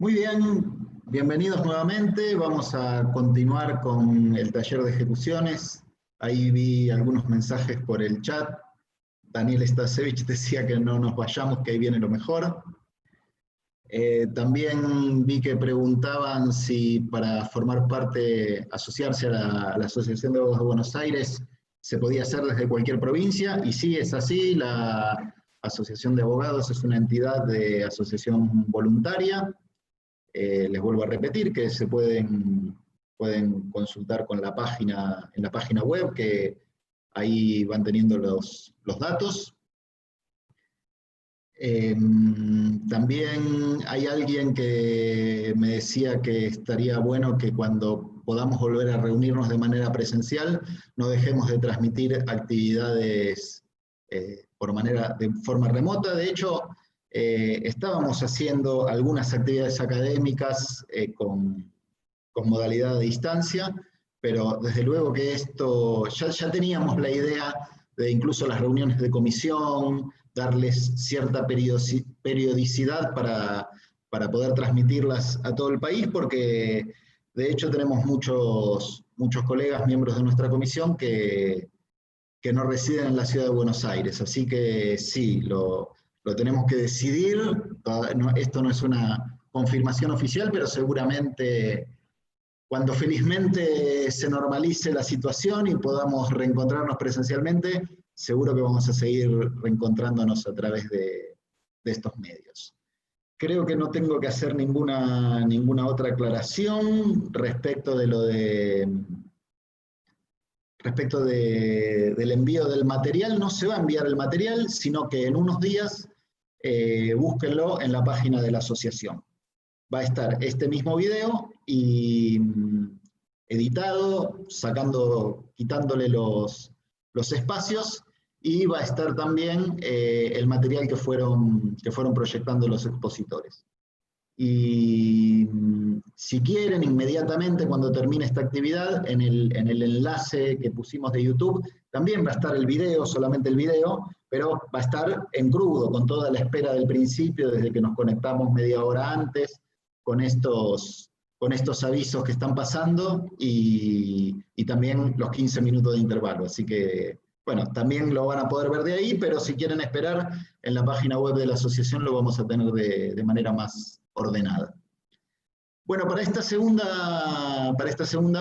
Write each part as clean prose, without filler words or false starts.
Muy bien, bienvenidos nuevamente. Vamos a continuar con el taller de ejecuciones. Ahí vi algunos mensajes por el chat. Daniel Stasevich decía que no nos vayamos, que ahí viene lo mejor. También vi que preguntaban si para formar parte, asociarse a la Asociación de Abogados de Buenos Aires, se podía hacer desde cualquier provincia, y sí, es así. La Asociación de Abogados es una entidad de asociación voluntaria. Les vuelvo a repetir que se pueden consultar con la página, en la página web, que ahí van teniendo los datos. También hay alguien que me decía que estaría bueno que cuando podamos volver a reunirnos de manera presencial, no dejemos de transmitir actividades de forma remota. De hecho, estábamos haciendo algunas actividades académicas con modalidad de distancia, pero desde luego que esto, ya teníamos la idea de incluso las reuniones de comisión, darles cierta periodicidad para poder transmitirlas a todo el país, porque de hecho tenemos muchos colegas, miembros de nuestra comisión, que no residen en la ciudad de Buenos Aires. Así que sí, lo tenemos que decidir. Esto no es una confirmación oficial, pero seguramente cuando felizmente se normalice la situación y podamos reencontrarnos presencialmente, seguro que vamos a seguir reencontrándonos a través de estos medios. Creo que no tengo que hacer ninguna otra aclaración respecto del envío del material. No se va a enviar el material, sino que en unos días búsquenlo en la página de la asociación. Va a estar este mismo video y editado, quitándole los espacios, y va a estar también el material que fueron proyectando los expositores. Y si quieren, inmediatamente cuando termine esta actividad, en el enlace que pusimos de YouTube, también va a estar el video, solamente el video, pero va a estar en crudo, con toda la espera del principio, desde que nos conectamos media hora antes, con estos avisos que están pasando, y también los 15 minutos de intervalo. Así que, bueno, también lo van a poder ver de ahí, pero si quieren esperar, en la página web de la asociación lo vamos a tener de manera más ordenada. Bueno, para esta segunda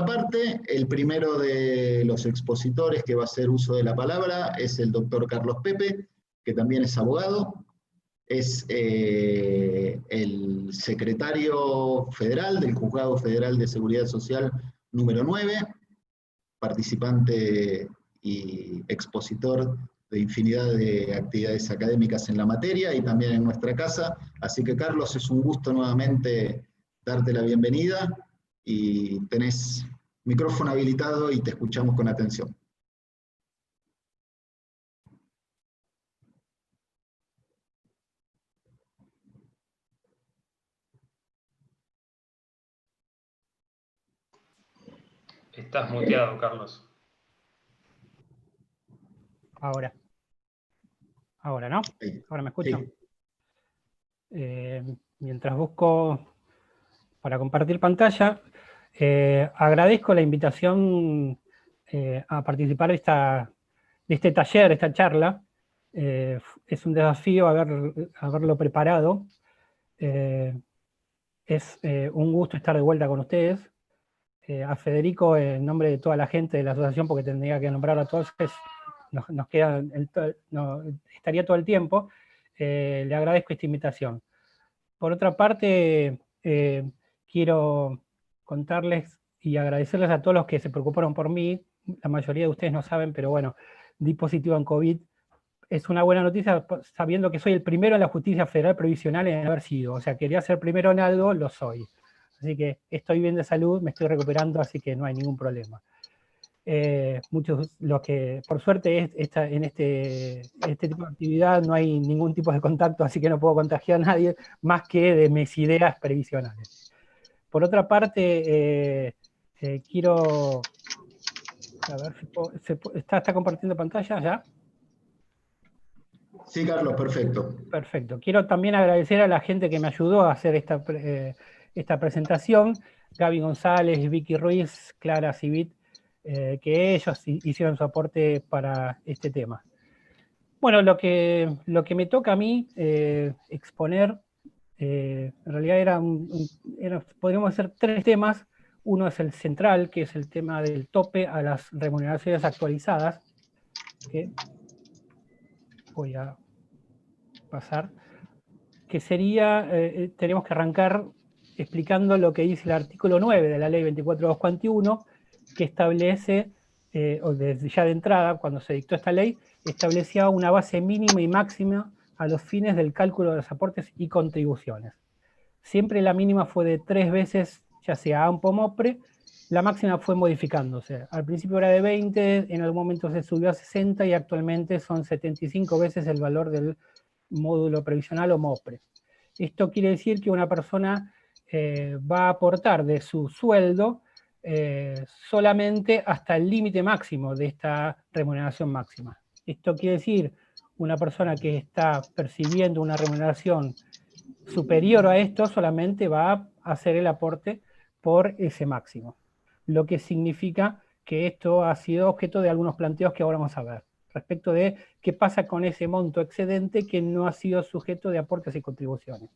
parte, el primero de los expositores que va a hacer uso de la palabra es el doctor Carlos Pepe, que también es abogado. Es el secretario federal del Juzgado Federal de Seguridad Social número 9, participante y expositor de infinidad de actividades académicas en la materia y también en nuestra casa. Así que, Carlos, es un gusto nuevamente darte la bienvenida, y tenés micrófono habilitado y te escuchamos con atención. Estás muteado, Carlos. Ahora, ¿no? Sí. ¿Ahora me escuchan? Sí. Mientras busco para compartir pantalla, agradezco la invitación a participar de este taller, esta charla. Es un desafío haberlo preparado. Es un gusto estar de vuelta con ustedes. A Federico, en nombre de toda la gente de la asociación, porque tendría que nombrar a todos, nos queda estaría todo el tiempo. Le agradezco esta invitación. Por otra parte, quiero contarles y agradecerles a todos los que se preocuparon por mí. La mayoría de ustedes no saben, pero bueno, di positivo en COVID. Es una buena noticia sabiendo que soy el primero en la Justicia Federal Provisional en haber sido. O sea, quería ser primero en algo, lo soy. Así que estoy bien de salud, me estoy recuperando, así que no hay ningún problema. Muchos, los que, por suerte, en este tipo de actividad no hay ningún tipo de contacto, así que no puedo contagiar a nadie, más que de mis ideas previsionales. Por otra parte, quiero... A ver si está compartiendo pantalla ya. Sí, Carlos, perfecto. Perfecto. Quiero también agradecer a la gente que me ayudó a hacer esta presentación, Gaby González, Vicky Ruiz, Clara Civit, que ellos hicieron su aporte para este tema. Bueno, lo que me toca a mí exponer, en realidad podríamos hacer 3 temas. Uno es el central, que es el tema del tope a las remuneraciones actualizadas, que voy a pasar, que sería, tenemos que arrancar explicando lo que dice el artículo 9 de la ley 24.241, que establece, o desde ya de entrada, cuando se dictó esta ley, establecía una base mínima y máxima a los fines del cálculo de los aportes y contribuciones. Siempre la mínima fue de 3 veces, ya sea AMPO o MOPRE, la máxima fue modificándose. Al principio era de 20, en algún momento se subió a 60 y actualmente son 75 veces el valor del módulo previsional o MOPRE. Esto quiere decir que una persona va a aportar de su sueldo solamente hasta el límite máximo de esta remuneración máxima. Esto quiere decir una persona que está percibiendo una remuneración superior a esto solamente va a hacer el aporte por ese máximo. Lo que significa que esto ha sido objeto de algunos planteos que ahora vamos a ver, respecto de qué pasa con ese monto excedente que no ha sido sujeto de aportes y contribuciones.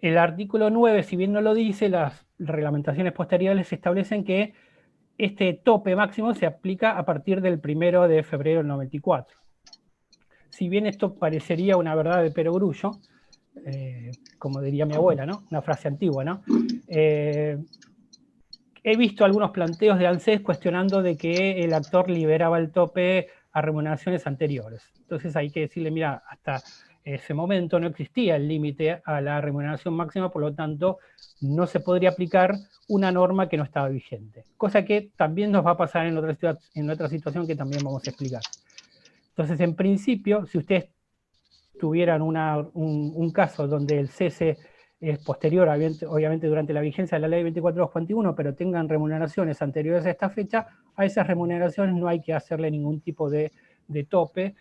El artículo 9, si bien no lo dice, las reglamentaciones posteriores establecen que este tope máximo se aplica a partir del 1 de febrero del 94. Si bien esto parecería una verdad de perogrullo, como diría mi abuela, ¿no? Una frase antigua, ¿no? He visto algunos planteos de ANSES cuestionando de que el actor liberaba el tope a remuneraciones anteriores. Entonces hay que decirle, mira, hasta ese momento no existía el límite a la remuneración máxima, por lo tanto no se podría aplicar una norma que no estaba vigente. Cosa que también nos va a pasar en otra situación que también vamos a explicar. Entonces, en principio, si ustedes tuvieran un caso donde el cese es posterior, obviamente durante la vigencia de la ley 24.241, pero tengan remuneraciones anteriores a esta fecha, a esas remuneraciones no hay que hacerle ningún tipo de tope,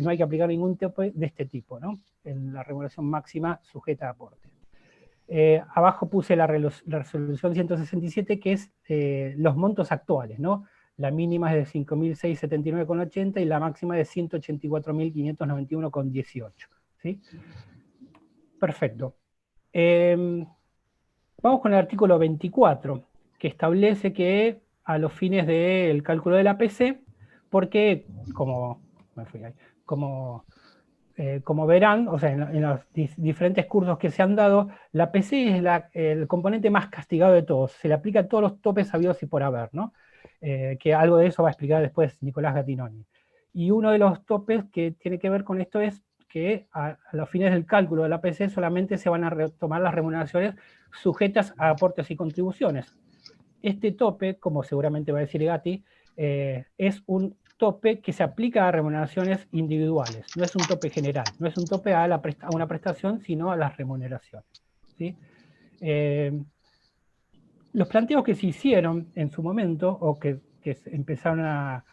no hay que aplicar ningún tope de este tipo, ¿no? En la remuneración máxima sujeta a aporte. Abajo puse la resolución 167, que es los montos actuales, ¿no? La mínima es de 5.679,80 y la máxima de 184.591,18. ¿Sí? Perfecto. Vamos con el artículo 24, que establece que a los fines del cálculo de la PC, porque como verán, o sea, en los diferentes cursos que se han dado, la PC es el componente más castigado de todos. Se le aplica a todos los topes habidos y por haber, ¿no? Que algo de eso va a explicar después Nicolás Gattinoni. Y uno de los topes que tiene que ver con esto es que a los fines del cálculo de la PC solamente se van a retomar las remuneraciones sujetas a aportes y contribuciones. Este tope, como seguramente va a decir Gatti, es un tope que se aplica a remuneraciones individuales, no es un tope general, no es un tope a una prestación, sino a las remuneraciones. ¿Sí? Los planteos que se hicieron en su momento, o que empezaron a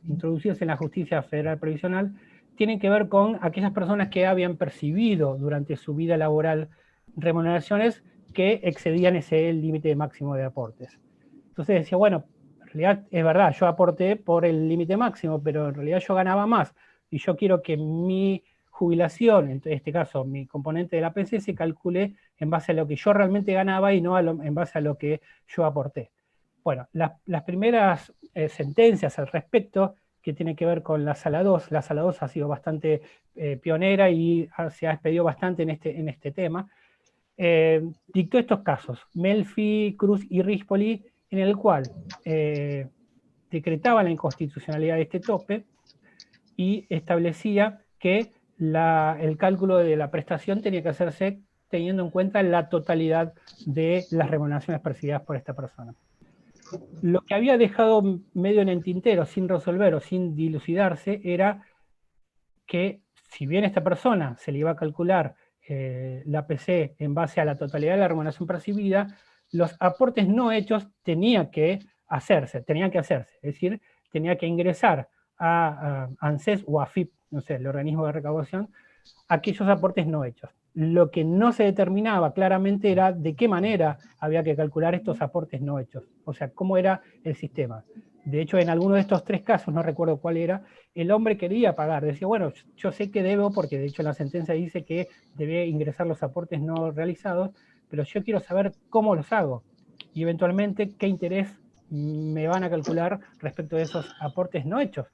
introducirse en la justicia federal previsional, tienen que ver con aquellas personas que habían percibido durante su vida laboral remuneraciones que excedían ese límite máximo de aportes. Entonces decía, bueno, en realidad es verdad, yo aporté por el límite máximo, pero en realidad yo ganaba más, y yo quiero que mi jubilación, en este caso mi componente de la PC, se calcule en base a lo que yo realmente ganaba y no en base a lo que yo aporté. Bueno, las primeras sentencias al respecto, que tiene que ver con la Sala 2, la Sala 2 ha sido bastante pionera y se ha expedido bastante en este tema, dictó estos casos, Melfi, Cruz y Rispoli, en el cual decretaba la inconstitucionalidad de este tope y establecía que el cálculo de la prestación tenía que hacerse teniendo en cuenta la totalidad de las remuneraciones percibidas por esta persona. Lo que había dejado medio en el tintero, sin resolver o sin dilucidarse, era que si bien a esta persona se le iba a calcular la PC en base a la totalidad de la remuneración percibida, los aportes no hechos tenían que hacerse, es decir, tenía que ingresar a ANSES o AFIP, no sé, el organismo de recaudación, aquellos aportes no hechos. Lo que no se determinaba claramente era de qué manera había que calcular estos aportes no hechos, o sea, cómo era el sistema. De hecho, en alguno de estos 3 casos, no recuerdo cuál era, el hombre quería pagar, decía, bueno, yo sé que debo, porque de hecho la sentencia dice que debe ingresar los aportes no realizados, pero yo quiero saber cómo los hago, y eventualmente qué interés me van a calcular respecto de esos aportes no hechos,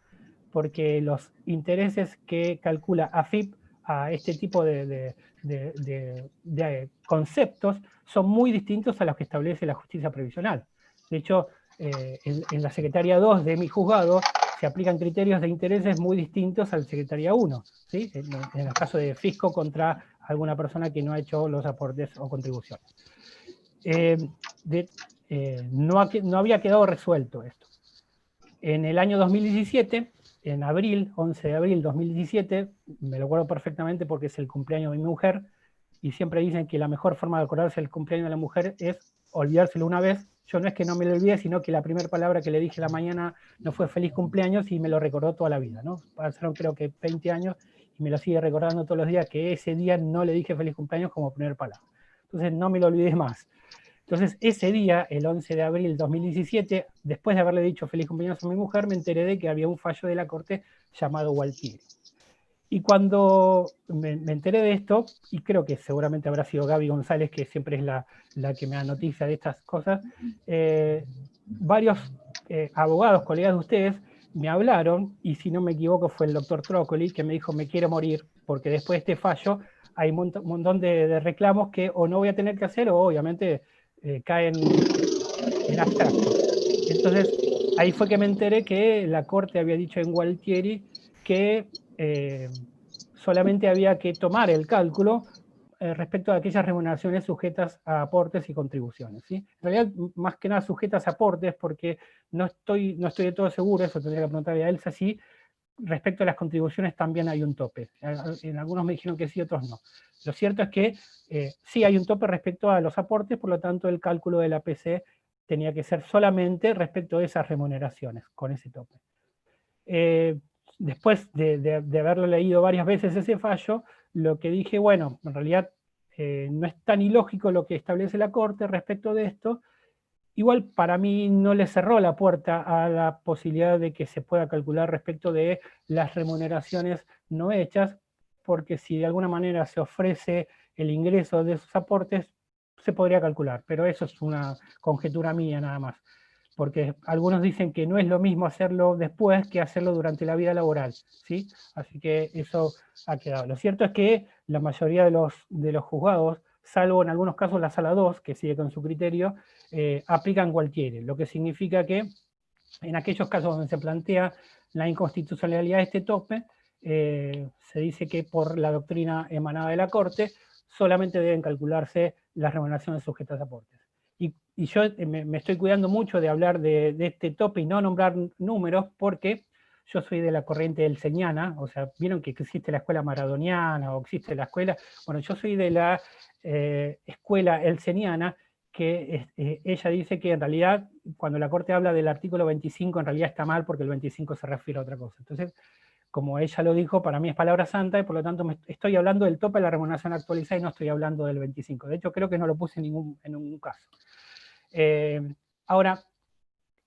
porque los intereses que calcula AFIP a este tipo de conceptos son muy distintos a los que establece la justicia previsional. De hecho, en la Secretaría 2 de mi juzgado se aplican criterios de intereses muy distintos al Secretaría 1, ¿sí? En el caso de fisco contra alguna persona que no ha hecho los aportes o contribuciones. No había quedado resuelto esto. En el año 2017, en abril, 11 de abril de 2017, me lo acuerdo perfectamente porque es el cumpleaños de mi mujer, y siempre dicen que la mejor forma de acordarse del cumpleaños de la mujer es olvidárselo una vez. Yo no es que no me lo olvide, sino que la primera palabra que le dije la mañana no fue feliz cumpleaños y me lo recordó toda la vida, ¿no? Pasaron creo que 20 años y me lo sigue recordando todos los días que ese día no le dije feliz cumpleaños como primera palabra. Entonces no me lo olvidé más. Entonces, ese día, el 11 de abril de 2017, después de haberle dicho feliz cumpleaños a mi mujer, me enteré de que había un fallo de la Corte llamado Gualtieri. Y cuando me enteré de esto, y creo que seguramente habrá sido Gaby González, que siempre es la que me da noticia de estas cosas, varios abogados, colegas de ustedes, me hablaron, y si no me equivoco fue el doctor Trócoli, que me dijo, me quiero morir, porque después de este fallo hay un montón de reclamos que o no voy a tener que hacer, o obviamente caen en abstracto. Entonces, ahí fue que me enteré que la Corte había dicho en Gualtieri que solamente había que tomar el cálculo respecto a aquellas remuneraciones sujetas a aportes y contribuciones, ¿sí? En realidad, más que nada sujetas a aportes, porque no estoy de todo seguro, eso tendría que preguntarle a Elsa, si respecto a las contribuciones también hay un tope. En algunos me dijeron que sí, otros no. Lo cierto es que sí hay un tope respecto a los aportes, por lo tanto el cálculo de la PC tenía que ser solamente respecto a esas remuneraciones, con ese tope. Después de haberlo leído varias veces ese fallo, lo que dije, bueno, en realidad no es tan ilógico lo que establece la Corte respecto de esto. Igual para mí no le cerró la puerta a la posibilidad de que se pueda calcular respecto de las remuneraciones no hechas, porque si de alguna manera se ofrece el ingreso de esos aportes, se podría calcular, pero eso es una conjetura mía nada más, porque algunos dicen que no es lo mismo hacerlo después que hacerlo durante la vida laboral, ¿sí? Así que eso ha quedado. Lo cierto es que la mayoría de los juzgados, salvo en algunos casos la Sala 2, que sigue con su criterio, aplican Gualtieri, lo que significa que en aquellos casos donde se plantea la inconstitucionalidad de este tope, se dice que por la doctrina emanada de la Corte solamente deben calcularse las remuneraciones sujetas a aportes. Y yo me estoy cuidando mucho de hablar de este tope y no nombrar números, porque yo soy de la corriente elseniana, o sea, vieron que existe la escuela maradoniana o existe la escuela, bueno, yo soy de la escuela elseniana, que ella dice que en realidad cuando la Corte habla del artículo 25 en realidad está mal porque el 25 se refiere a otra cosa. Entonces, como ella lo dijo, para mí es palabra santa y por lo tanto estoy hablando del tope de la remuneración actualizada y no estoy hablando del 25. De hecho, creo que no lo puse en ningún caso. Ahora,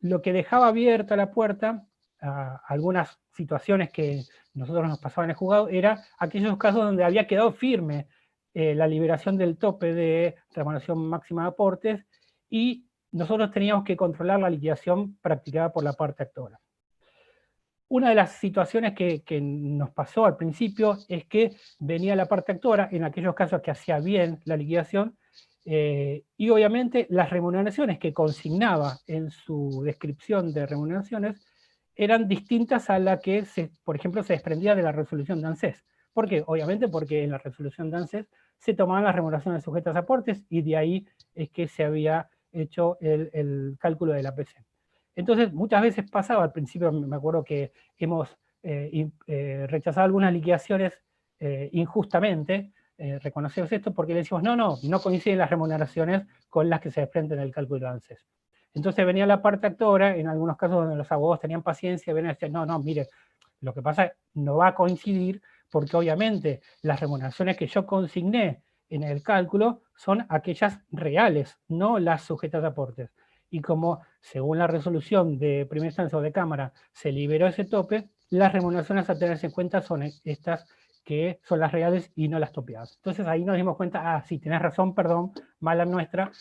lo que dejaba abierta la puerta a algunas situaciones que nosotros nos pasaban en el juzgado era aquellos casos donde había quedado firme la liberación del tope de remuneración máxima de aportes y nosotros teníamos que controlar la liquidación practicada por la parte actora. Una de las situaciones que nos pasó al principio es que venía la parte actora en aquellos casos que hacía bien la liquidación, y obviamente las remuneraciones que consignaba en su descripción de remuneraciones eran distintas a la que, por ejemplo, se desprendía de la resolución de ANSES. ¿Por qué? Obviamente porque en la resolución de ANSES se tomaban las remuneraciones sujetas a aportes y de ahí es que se había hecho el cálculo de la PC. Entonces, muchas veces pasaba, al principio me acuerdo que hemos rechazado algunas liquidaciones injustamente, reconocemos esto porque le decimos, no coinciden las remuneraciones con las que se desprenden del cálculo de ANSES. Entonces venía la parte actora, en algunos casos donde los abogados tenían paciencia, venían a decir, no, mire, Lo que pasa es que no va a coincidir porque obviamente las remuneraciones que yo consigné en el cálculo son aquellas reales, no las sujetas a aportes. Y como según la resolución de primera instancia o de Cámara se liberó ese tope, las remuneraciones a tenerse en cuenta son estas que son las reales y no las topeadas. Entonces ahí nos dimos cuenta, sí, tenés razón, perdón, mala nuestra,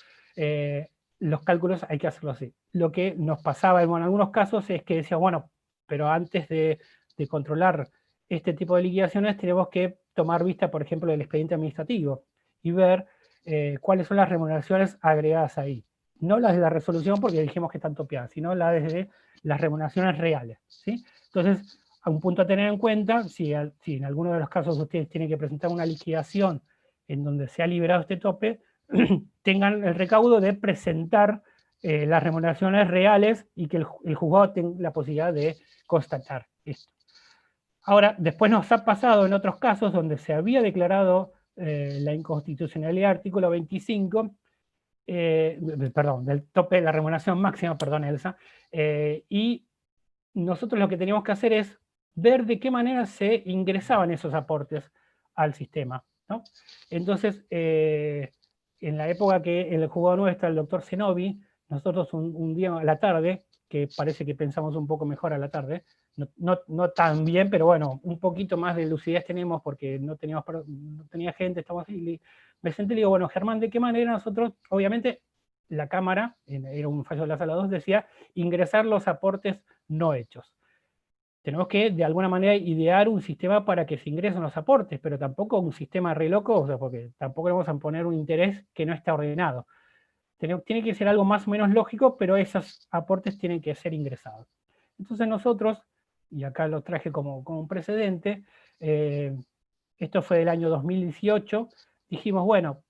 los cálculos hay que hacerlo así. Lo que nos pasaba en algunos casos es que decía, bueno, pero antes de controlar este tipo de liquidaciones tenemos que tomar vista, por ejemplo, del expediente administrativo y ver cuáles son las remuneraciones agregadas ahí. No las de la resolución porque dijimos que están topeadas, sino las de las remuneraciones reales, ¿sí? Entonces, a un punto a tener en cuenta, si en alguno de los casos ustedes tienen que presentar una liquidación en donde se ha liberado este tope, tengan el recaudo de presentar las remuneraciones reales y que el juzgado tenga la posibilidad de constatar esto. Ahora, después nos ha pasado en otros casos donde se había declarado la inconstitucionalidad del artículo 25, perdón, del tope de la remuneración máxima, perdón Elsa, y nosotros lo que teníamos que hacer es ver de qué manera se ingresaban esos aportes al sistema, ¿no? Entonces, en la época que en el juzgado nuevo está el doctor Zenobi, nosotros un día a la tarde, que parece que pensamos un poco mejor a la tarde, no tan bien, pero bueno, un poquito más de lucidez tenemos porque no tenía gente, estamos así, me senté y le digo, bueno, Germán, ¿de qué manera nosotros, obviamente, la Cámara, era un fallo de la Sala 2, decía ingresar los aportes no hechos? Tenemos que, de alguna manera, idear un sistema para que se ingresen los aportes, pero tampoco un sistema re loco, o sea, porque tampoco le vamos a poner un interés que no está ordenado. Tiene que ser algo más o menos lógico, pero esos aportes tienen que ser ingresados. Entonces nosotros, y acá lo traje como un precedente, esto fue del año 2018, dijimos, bueno,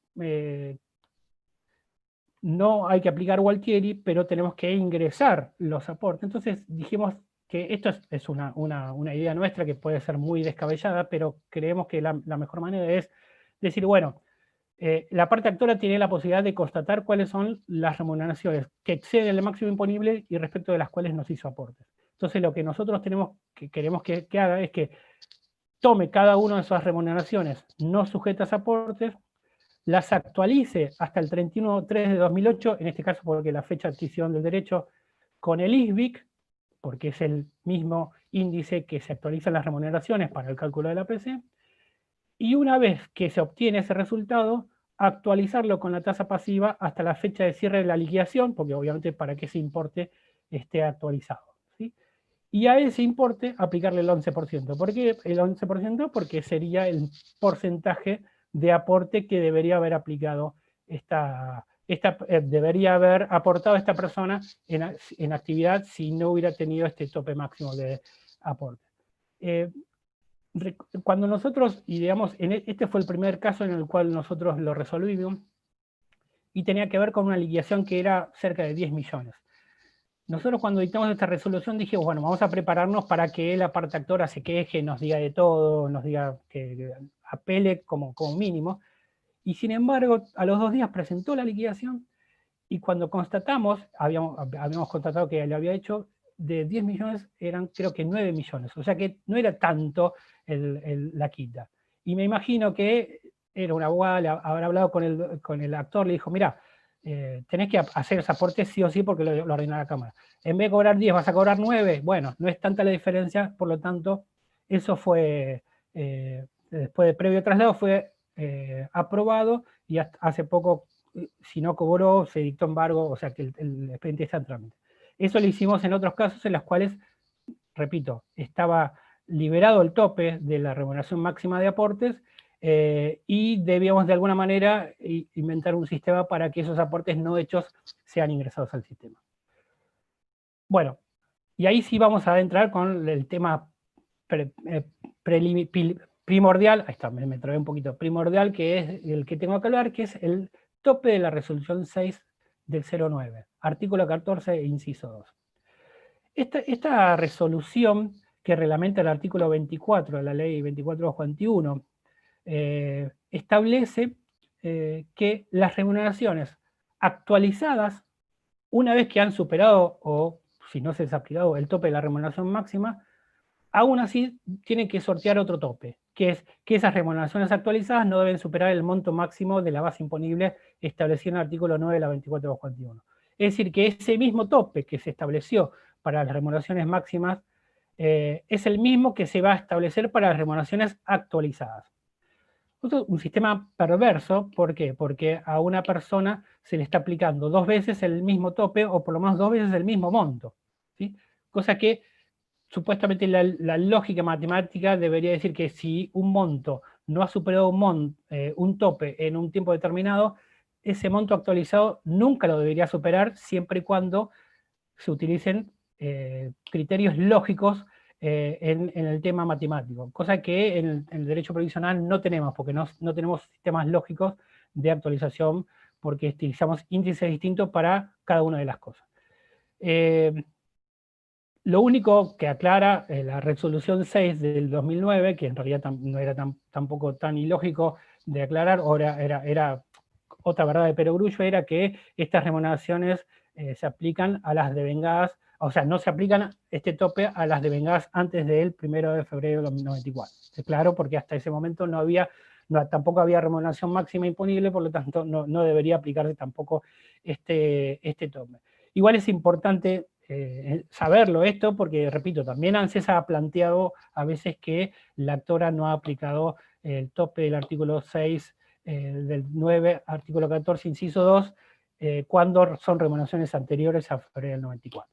no hay que aplicar Gualtieri, pero tenemos que ingresar los aportes. Entonces dijimos que esto es una idea nuestra que puede ser muy descabellada, pero creemos que la mejor manera es decir, bueno, la parte actora tiene la posibilidad de constatar cuáles son las remuneraciones que exceden el máximo imponible y respecto de las cuales nos hizo aportes. Entonces lo que nosotros queremos que haga es que tome cada una de esas remuneraciones no sujetas a aportes, las actualice hasta el 31/3 de 2008, en este caso porque la fecha de adquisición del derecho, con el ISBIC, porque es el mismo índice que se actualizan las remuneraciones para el cálculo de la PC, y una vez que se obtiene ese resultado, actualizarlo con la tasa pasiva hasta la fecha de cierre de la liquidación, porque obviamente para que ese importe esté actualizado, ¿sí? Y a ese importe aplicarle el 11%. ¿Por qué el 11%? Porque sería el porcentaje de aporte que debería haber aplicado debería haber aportado esta persona en actividad si no hubiera tenido este tope máximo de aporte. Cuando nosotros, y digamos, este fue el primer caso en el cual nosotros lo resolvimos, y tenía que ver con una liquidación que era cerca de 10 millones. Nosotros cuando dictamos esta resolución dijimos, bueno, vamos a prepararnos para que la parte actora se queje, nos diga de todo, nos diga que apele como mínimo, y sin embargo, a los 2 días presentó la liquidación, y cuando constatamos, habíamos constatado que le había hecho, de 10 millones eran creo que 9 millones, o sea que no era tanto la quita. Y me imagino que era una abogada, habrá hablado con el actor, le dijo, mira, tenés que hacer ese aporte sí o sí porque lo ordena la Cámara. En vez de cobrar 10 vas a cobrar 9, bueno, no es tanta la diferencia, por lo tanto, eso fue, después de previo traslado, fue aprobado y hace poco, si no cobró, se dictó embargo, o sea que el expediente está en trámite. Eso lo hicimos en otros casos en los cuales, repito, estaba liberado el tope de la remuneración máxima de aportes y debíamos de alguna manera inventar un sistema para que esos aportes no hechos sean ingresados al sistema. Bueno, y ahí sí vamos a entrar con el tema primordial, ahí está, me trabé un poquito, primordial, que es el que tengo que hablar, que es el tope de la resolución 6 del 09, artículo 14, inciso 2. Esta resolución que reglamenta el artículo 24 de la ley 24/21 establece que las remuneraciones actualizadas, una vez que han superado o si no se les ha aplicado el tope de la remuneración máxima, aún así tienen que sortear otro tope, que es que esas remuneraciones actualizadas no deben superar el monto máximo de la base imponible establecido en el artículo 9 de la 24.241. Es decir, que ese mismo tope que se estableció para las remuneraciones máximas es el mismo que se va a establecer para las remuneraciones actualizadas. Un sistema perverso, ¿por qué? Porque a una persona se le está aplicando 2 veces el mismo tope o por lo menos 2 veces el mismo monto, ¿sí? Cosa que supuestamente la lógica matemática debería decir que si un monto no ha superado un tope en un tiempo determinado, ese monto actualizado nunca lo debería superar siempre y cuando se utilicen criterios lógicos en el tema matemático, cosa que en el derecho previsional no tenemos, porque no tenemos sistemas lógicos de actualización, porque utilizamos índices distintos para cada una de las cosas. Lo único que aclara la resolución 6 del 2009, que en realidad no era tampoco tan ilógico de aclarar, ahora era otra verdad de perogrullo, era que estas remuneraciones se aplican a las devengadas, o sea, no se aplican este tope a las devengadas antes del 1 de febrero de 1994. Claro, porque hasta ese momento tampoco había remuneración máxima imponible, por lo tanto no debería aplicarse tampoco este tope. Igual es importante saberlo esto, porque, repito, también ANSES ha planteado a veces que la actora no ha aplicado el tope del artículo 6 del 9, artículo 14, inciso 2, cuando son remuneraciones anteriores a febrero del 94.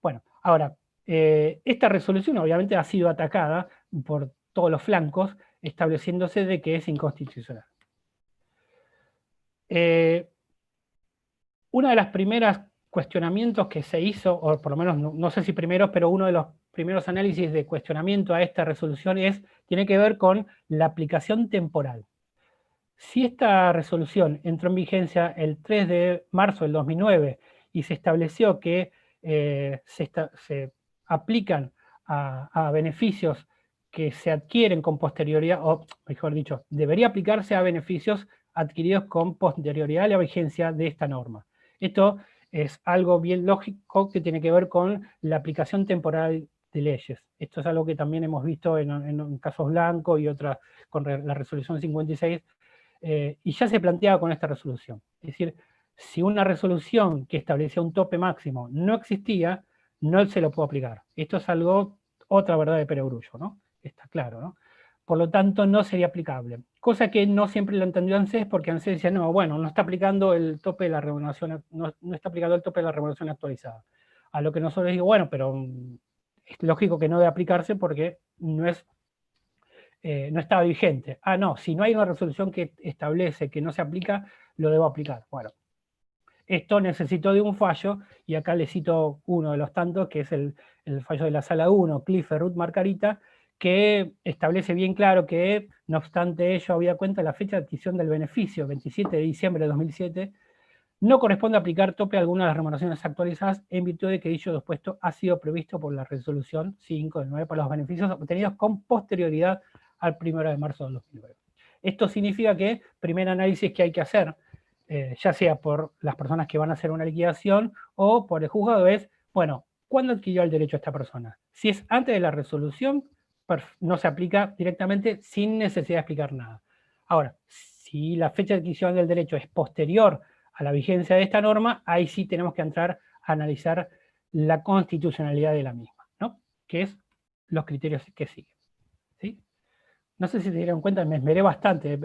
Bueno, ahora, esta resolución obviamente ha sido atacada por todos los flancos, estableciéndose de que es inconstitucional. Una de las primeras cuestionamientos que se hizo, o por lo menos no sé si primeros, pero uno de los primeros análisis de cuestionamiento a esta resolución tiene que ver con la aplicación temporal. Si esta resolución entró en vigencia el 3 de marzo del 2009 y se estableció que se aplican a beneficios que se adquieren con posterioridad, o mejor dicho, debería aplicarse a beneficios adquiridos con posterioridad a la vigencia de esta norma. Esto es algo bien lógico que tiene que ver con la aplicación temporal de leyes. Esto es algo que también hemos visto en casos Blanco y otras con la resolución 56, y ya se planteaba con esta resolución. Es decir, si una resolución que establecía un tope máximo no existía, no se lo puede aplicar. Esto es otra verdad de perogrullo, ¿no? Está claro, ¿no? Por lo tanto, no sería aplicable. Cosa que no siempre lo entendió ANSES, porque ANSES decía, no, bueno, no está aplicando el tope de la remuneración, no está aplicando el tope de la remuneración actualizada. A lo que nosotros digo, bueno, pero es lógico que no debe aplicarse porque no estaba vigente. Ah, no, si no hay una resolución que establece que no se aplica, lo debo aplicar. Bueno, esto necesitó de un fallo, y acá le cito uno de los tantos, que es el fallo de la Sala 1, Clifford Ruth Margarita, que establece bien claro que, no obstante ello, habida cuenta la fecha de adquisición del beneficio, 27 de diciembre de 2007, no corresponde aplicar tope a alguna de las remuneraciones actualizadas en virtud de que dicho dispuesto ha sido previsto por la resolución 5 del 9 para los beneficios obtenidos con posterioridad al 1 de marzo del 2009. Esto significa que primer análisis que hay que hacer, ya sea por las personas que van a hacer una liquidación o por el juzgado, es, bueno, ¿cuándo adquirió el derecho a esta persona? Si es antes de la resolución, no se aplica directamente sin necesidad de explicar nada. Ahora, si la fecha de adquisición del derecho es posterior a la vigencia de esta norma, ahí sí tenemos que entrar a analizar la constitucionalidad de la misma, ¿no? Que es los criterios que siguen. ¿Sí? No sé si se dieron cuenta, me esmeré bastante.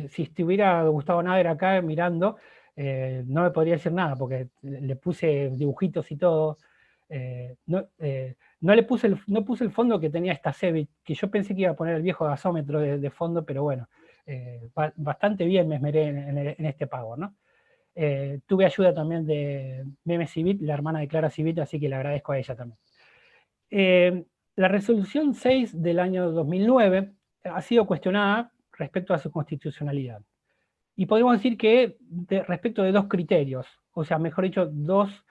Si estuviera Gustavo Nader acá mirando, no me podría decir nada, porque le puse dibujitos y todo. No puse el fondo que tenía esta Cebit, que yo pensé que iba a poner el viejo gasómetro de fondo, pero bueno, bastante bien me esmeré en este Power, ¿no? Tuve ayuda también de Meme Civit, la hermana de Clara Civit, así que le agradezco a ella también. La resolución 6 del año 2009 ha sido cuestionada respecto a su constitucionalidad. Y podemos decir que respecto de 2 criterios, o sea, mejor dicho, 2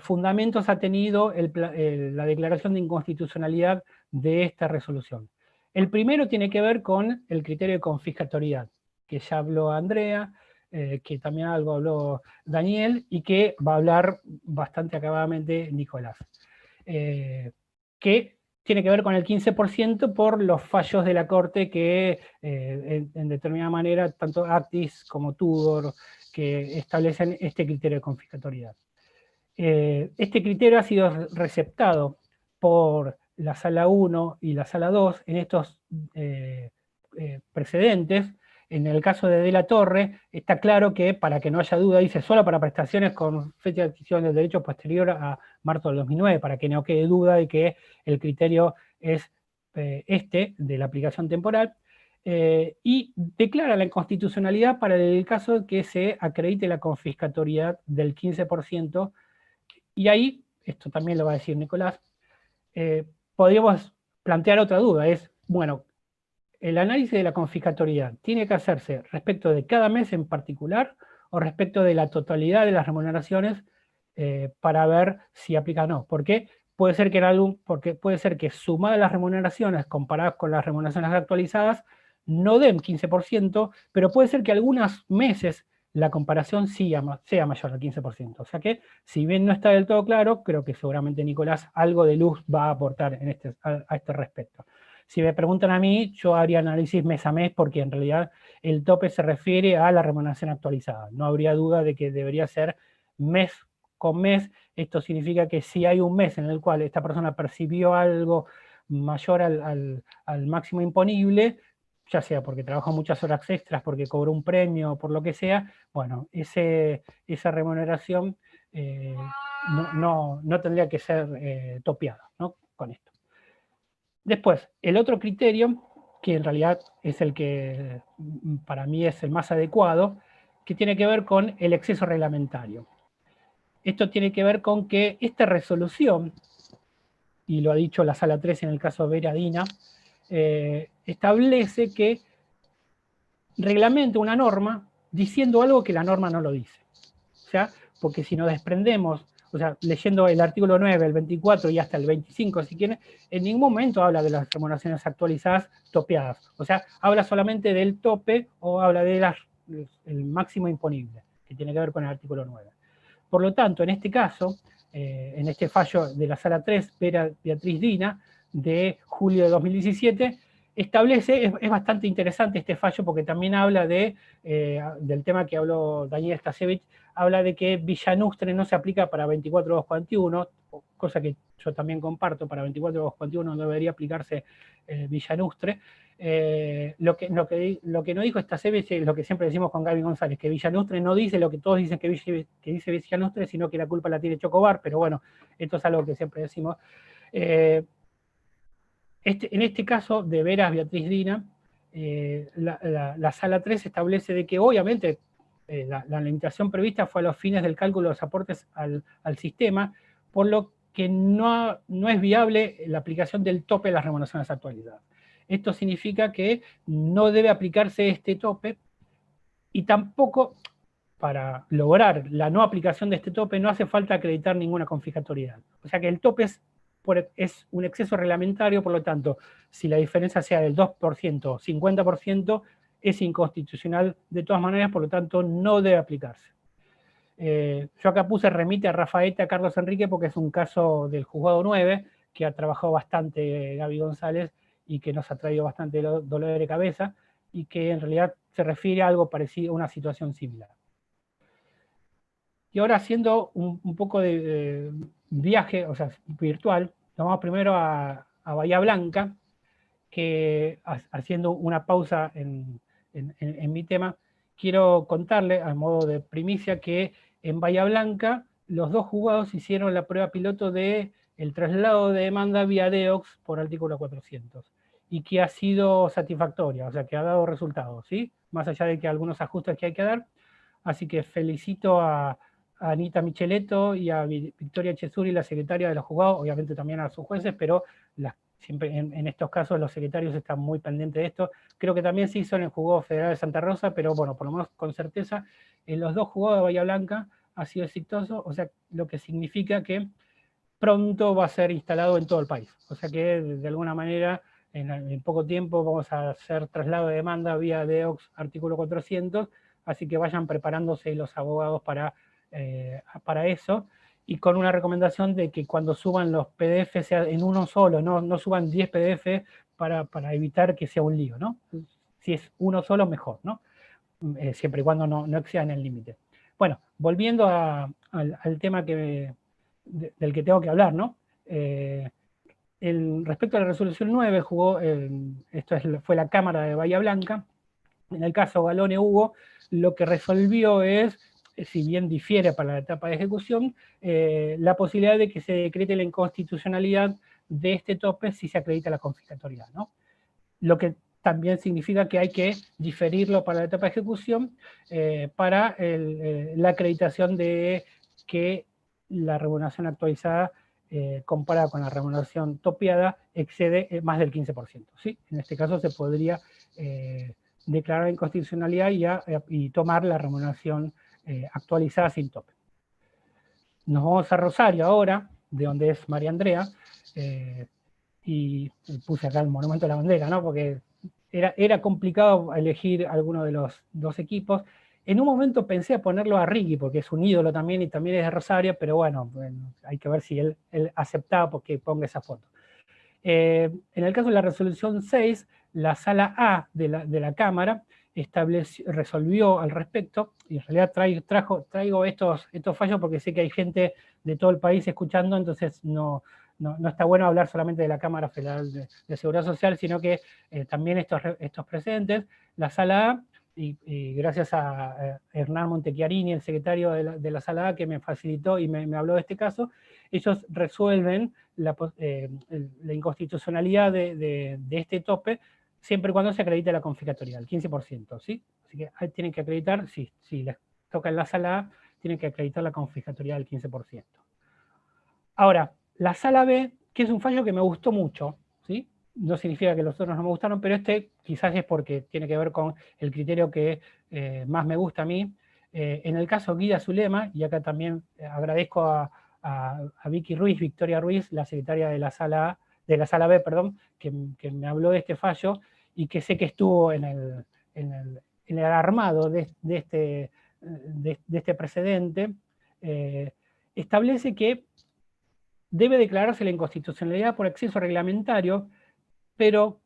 fundamentos ha tenido la declaración de inconstitucionalidad de esta resolución. El primero tiene que ver con el criterio de confiscatoriedad, que ya habló Andrea, que también algo habló Daniel, y que va a hablar bastante acabadamente Nicolás. Que tiene que ver con el 15% por los fallos de la Corte que en determinada manera, tanto Actis como Tudor, que establecen este criterio de confiscatoriedad. Este criterio ha sido receptado por la Sala 1 y la Sala 2 en estos precedentes. En el caso de la Torre, está claro que, para que no haya duda, dice solo para prestaciones con fecha de adquisición del derecho posterior a marzo del 2009, para que no quede duda de que el criterio es de la aplicación temporal, y declara la inconstitucionalidad para el caso que se acredite la confiscatoriedad del 15%, y ahí, esto también lo va a decir Nicolás, podríamos plantear otra duda, es, bueno, el análisis de la confiscatoriedad tiene que hacerse respecto de cada mes en particular o respecto de la totalidad de las remuneraciones para ver si aplica o no. Porque puede ser que porque puede ser que sumadas las remuneraciones comparadas con las remuneraciones actualizadas no den 15%, pero puede ser que algunos meses la comparación sea mayor al 15%. O sea que, si bien no está del todo claro, creo que seguramente Nicolás algo de luz va a aportar a este respecto. Si me preguntan a mí, yo haría análisis mes a mes, porque en realidad el tope se refiere a la remuneración actualizada. No habría duda de que debería ser mes con mes. Esto significa que si hay un mes en el cual esta persona percibió algo mayor al máximo imponible, ya sea porque trabajó muchas horas extras, porque cobró un premio, por lo que sea, bueno, esa remuneración no tendría que ser topeada, ¿no?, con esto. Después, el otro criterio, que en realidad es el que para mí es el más adecuado, que tiene que ver con el exceso reglamentario. Esto tiene que ver con que esta resolución, y lo ha dicho la Sala 3 en el caso de Veradina, establece que reglamenta una norma diciendo algo que la norma no lo dice. O sea, porque si nos desprendemos, o sea, leyendo el artículo 9, el 24 y hasta el 25, si quieren, en ningún momento habla de las remuneraciones actualizadas topeadas. O sea, habla solamente del tope o habla del máximo imponible, que tiene que ver con el artículo 9. Por lo tanto, en este caso, en este fallo de la Sala 3, Beatriz Dina, de julio de 2017, establece, es bastante interesante este fallo porque también habla del tema que habló Daniel Stasevich, habla de que Villanustre no se aplica para 24.241, cosa que yo también comparto, para 24.241 no debería aplicarse Villanustre. Lo que no dijo Stasevich es lo que siempre decimos con Gaby González, que Villanustre no dice lo que todos dicen que dice Villanustre, sino que la culpa la tiene Chocobar, pero bueno, esto es algo que siempre decimos. En este caso de Veras Beatriz Dina, la Sala 3 establece de que obviamente la limitación prevista fue a los fines del cálculo de los aportes al sistema, por lo que no es viable la aplicación del tope de las remuneraciones actualizadas. Esto significa que no debe aplicarse este tope, y tampoco, para lograr la no aplicación de este tope, no hace falta acreditar ninguna confiscatoriedad. O sea que el tope es un exceso reglamentario, por lo tanto, si la diferencia sea del 2% o 50%, es inconstitucional de todas maneras, por lo tanto, no debe aplicarse. Yo acá puse remite a Rafaeta, a Carlos Enrique, porque es un caso del juzgado 9, que ha trabajado bastante Gaby González y que nos ha traído bastante dolor de cabeza, y que en realidad se refiere a algo parecido, a una situación similar. Y ahora, haciendo un poco de viaje, o sea, virtual, nos vamos primero a Bahía Blanca, que haciendo una pausa en mi tema, quiero contarle, a modo de primicia, que en Bahía Blanca los dos juzgados hicieron la prueba piloto del traslado de demanda vía DEOX por artículo 400, y que ha sido satisfactoria, o sea, que ha dado resultados, ¿sí? Más allá de que algunos ajustes que hay que dar. Así que felicito a Anita Micheletto y a Victoria Chesuri, la secretaria de los juzgados, obviamente también a sus jueces, pero siempre en estos casos los secretarios están muy pendientes de esto. Creo que también se hizo en el Juzgado Federal de Santa Rosa, pero bueno, por lo menos con certeza, en los dos juzgados de Bahía Blanca ha sido exitoso, o sea, lo que significa que pronto va a ser instalado en todo el país. O sea que de alguna manera, en poco tiempo vamos a hacer traslado de demanda vía DEOX artículo 400, así que vayan preparándose los abogados para eso. y con una recomendación de que cuando suban los PDF sea en uno solo, no suban 10 PDF para evitar que sea un lío, ¿no? Si es uno solo, mejor, ¿no? Siempre y cuando no excedan el límite. Bueno, volviendo al tema del que tengo que hablar, ¿no? Respecto a la resolución 9, fue la Cámara de Bahía Blanca. En el caso Galone-Hugo, lo que resolvió es, si bien difiere para la etapa de ejecución, la posibilidad de que se decrete la inconstitucionalidad de este tope si se acredita la confiscatoriedad, ¿no? Lo que también significa que hay que diferirlo para la etapa de ejecución para la acreditación de que la remuneración actualizada comparada con la remuneración topeada excede más del 15%. ¿Sí? En este caso se podría declarar inconstitucionalidad y tomar la remuneración actualizada sin tope. Nos vamos a Rosario ahora, de donde es María Andrea, y puse acá el monumento de la bandera, ¿no? Porque era complicado elegir alguno de los dos equipos. En un momento pensé a ponerlo a Ricky, porque es un ídolo también y también es de Rosario, pero bueno, hay que ver si él aceptaba porque ponga esa foto. En el caso de la resolución 6, la sala A de la Cámara resolvió al respecto, y en realidad traigo estos fallos porque sé que hay gente de todo el país escuchando, entonces no está bueno hablar solamente de la Cámara Federal de Seguridad Social, sino que también estos presentes, la sala A, y gracias a Hernán Montechiarini, el secretario de la sala A, que me facilitó y me habló de este caso, ellos resuelven la inconstitucionalidad de este tope siempre y cuando se acredite la confiscatoriedad, el 15%, ¿sí? Así que ahí tienen que acreditar, si les toca en la sala A, tienen que acreditar la confiscatoriedad del 15%. Ahora, la sala B, que es un fallo que me gustó mucho, ¿sí? No significa que los otros no me gustaron, pero este quizás es porque tiene que ver con el criterio que más me gusta a mí. En el caso Guida Zulema, y acá también agradezco a Vicky Ruiz, Victoria Ruiz, la secretaria de la sala B, perdón, que me habló de este fallo y que sé que estuvo en el armado de este precedente, establece que debe declararse la inconstitucionalidad por exceso reglamentario, pero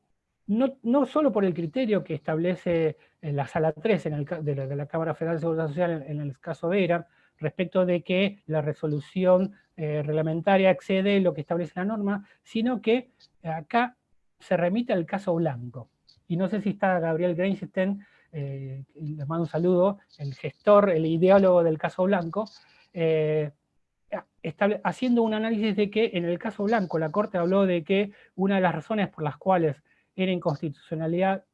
no solo por el criterio que establece en la sala 3 de la Cámara Federal de Seguridad Social en el caso Vera, respecto de que la resolución reglamentaria excede lo que establece la norma, sino que acá se remite al caso Blanco. Y no sé si está Gabriel Greinstein, les mando un saludo, el gestor, el ideólogo del caso Blanco, haciendo un análisis de que en el caso Blanco la Corte habló de que una de las razones por las cuales era inconstitucional,